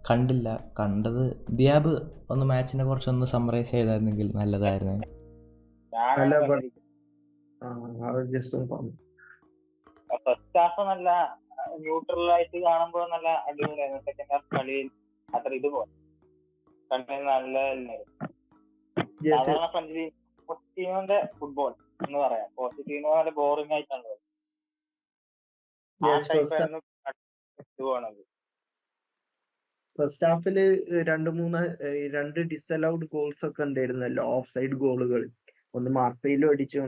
കണ്ടില്ല. കണ്ടത് ദിയാബ് ഒന്ന് മാച്ചിനെ കുറിച്ചൊന്ന് സമ്മറൈസ് ചെയ്തായിരുന്നെങ്കിൽ നല്ലതായിരുന്നു. ഫസ്റ്റ് ഹാഫ് നല്ല ന്യൂട്രൽ ആയിട്ട് കാണുമ്പോൾ നല്ല അടിപൊളിയായിരുന്നു. സെക്കൻഡ് ഹാഫ് കളിയിൽ അത്ര ഇതുപോലെ നല്ല സാധാരണ ഫ്രഞ്ച് പോസിറ്റീവിന്റെ ഫുട്ബോൾ എന്ന് പറയാം. പോസിറ്റീവ് നല്ല ബോറിംഗ് ആയിട്ടാണ് ഫസ്റ്റ് ഹാഫില് 2 ഡിസലൗഡ് ഗോൾസ് ഒക്കെ ഉണ്ടായിരുന്നല്ലോ, ഓഫ് സൈഡ് ഗോളുകൾ. ഒന്ന് മാർസൈലും അടിച്ചു,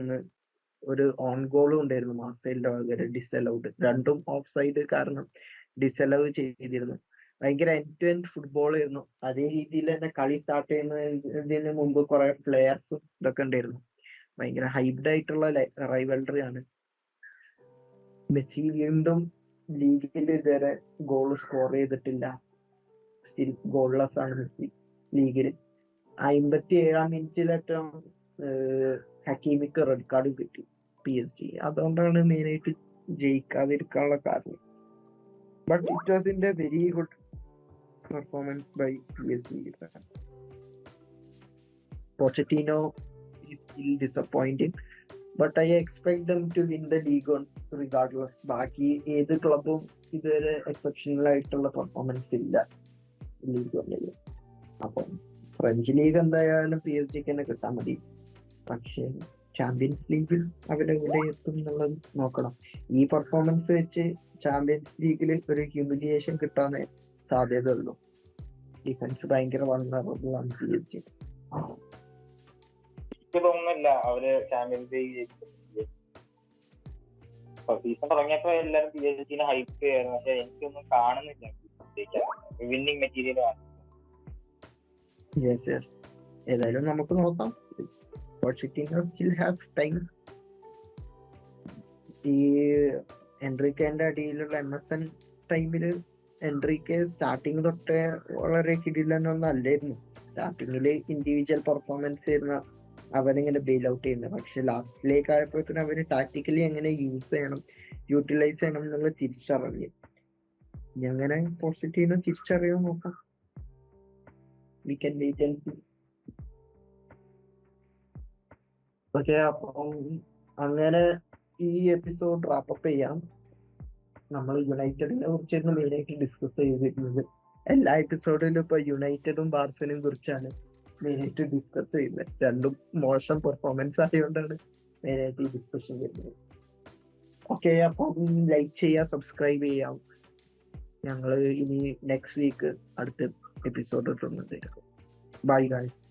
ഒരു ഓൺ ഗോളും ഉണ്ടായിരുന്നു മാർസൈലിന്റെ വകരം ഡിസലൗഡ്. രണ്ടും ഓഫ് സൈഡ് കാരണം ഡിസലവ് ചെയ്തിരുന്നു. ഭയങ്കര എൻഡ് ടു എൻഡ് ഫുട്ബോൾ ആയിരുന്നു. അതേ രീതിയിൽ തന്നെ കളി സ്റ്റാർട്ട് ചെയ്യുന്നതിന് മുമ്പ് കുറെ പ്ലെയേഴ്സും ഇതൊക്കെ ഉണ്ടായിരുന്നു. ഭയങ്കര ഹൈബ്ഡ് ആയിട്ടുള്ള റൈവൽറി ആണ്. മെസ്സി വീണ്ടും ലീഗിൽ ഇതുവരെ ഗോൾ സ്കോർ ചെയ്തിട്ടില്ല. സ്റ്റിൽ ഗോൾലെസ് ആണ് മെസ്സി ലീഗിൽ. 57-ാം മിനിറ്റിലേറ്റം ഹക്കീമിക്ക് റെഡ് കാർഡ് കിട്ടി PSG. അതുകൊണ്ടാണ് മെയിനായിട്ട് ജയിക്കാതിരിക്കാനുള്ള കാരണം. But it was in a very good performance by PSG. Pochettino is still disappointing, but I expect them to win the league on regardless. ബാക്കി ഏത് ക്ലബും ഇതുവരെ എക്സെപ്ഷണൽ ആയിട്ടുള്ള പെർഫോമൻസ് ഇല്ല ലീഗ് ഒന്നിൽ. അപ്പം ഫ്രഞ്ച് ലീഗ് എന്തായാലും PSG തന്നെ കിട്ടാൻ മതി. പക്ഷേ ചാമ്പ്യൻസ് ലീഗിൽ അവരെവിടെ എത്തും എന്നുള്ളത് നോക്കണം. ഈ പെർഫോമൻസ് വെച്ച് ചാമ്പ്യൻസ് ലീഗിൽ ഒരു ഹ്യൂമിലിയേഷൻ കിട്ടാനേ സാധ്യത ഉള്ളൂ. ഡിഫൻസ് ഭയങ്കര വൾനറബിൾ ആണ് PSG. എനിക്ക് തോന്നുന്നില്ല അവര് ചാമ്പ്യൻസ് ലീഗ് സീസൺ തുടങ്ങിയപ്പോ എല്ലാരും PSG ഹൈപ്പ് ചെയ്യായിരുന്നു. പക്ഷെ എനിക്കൊന്നും കാണുന്നില്ല വിന്നിങ് മെറ്റീരിയൽ. ഏതായാലും നമുക്ക് നോക്കാം. Pochettino still has time. ഈ എൻട്രിക്കേന്റെ അടിയിലുള്ള MSN ടൈമില് എൻട്രിക്ക് സ്റ്റാർട്ടിങ് തൊട്ടേ വളരെ കിടിലനൊന്നും അല്ലായിരുന്നു. സ്റ്റാർട്ടിങ്ങില് ഇൻഡിവിജ്വൽ പെർഫോമൻസ് ആയിരുന്ന അവനിങ്ങനെ ബെയിൽ ഔട്ട് ചെയ്യുന്നത്. പക്ഷെ ലാസ്റ്റിലേക്ക് ആയപ്പോഴത്തേനും അവര് ടാക്ടിക്കലി എങ്ങനെ യൂസ് ചെയ്യണം, യൂട്ടിലൈസ് ചെയ്യണം എന്നുള്ളത് തിരിച്ചറിഞ്ഞു. ഇനി അങ്ങനെ പോസിറ്റീവ് തിരിച്ചറിയാൻ നോക്കാം. We can wait and see. Okay, അപ്പം അങ്ങനെ ഈ എപ്പിസോഡ് റാപ്പപ്പ് ചെയ്യാം. നമ്മൾ യുണൈറ്റഡിനെ കുറിച്ചായിരുന്നു മെയിനായിട്ട് ഡിസ്കസ് ചെയ്തിരുന്നത്. എല്ലാ എപ്പിസോഡിലും ഇപ്പൊ യുണൈറ്റഡും ബാർസലും കുറിച്ചാണ് മെയിനായിട്ട് ഡിസ്കസ് ചെയ്യുന്നത്. രണ്ടും മോശം പെർഫോമൻസ് ആയതുകൊണ്ടാണ് മെയിനായിട്ട് ഈ ഡിസ്കഷൻ വരുന്നത്. ഓക്കെ, അപ്പം ലൈക്ക് ചെയ്യാം, സബ്സ്ക്രൈബ് ചെയ്യാം. ഞങ്ങൾ ഇനി നെക്സ്റ്റ് വീക്ക് അടുത്ത എപ്പിസോഡ് ഇട്ടുന്നതായിരിക്കും. Bye guys.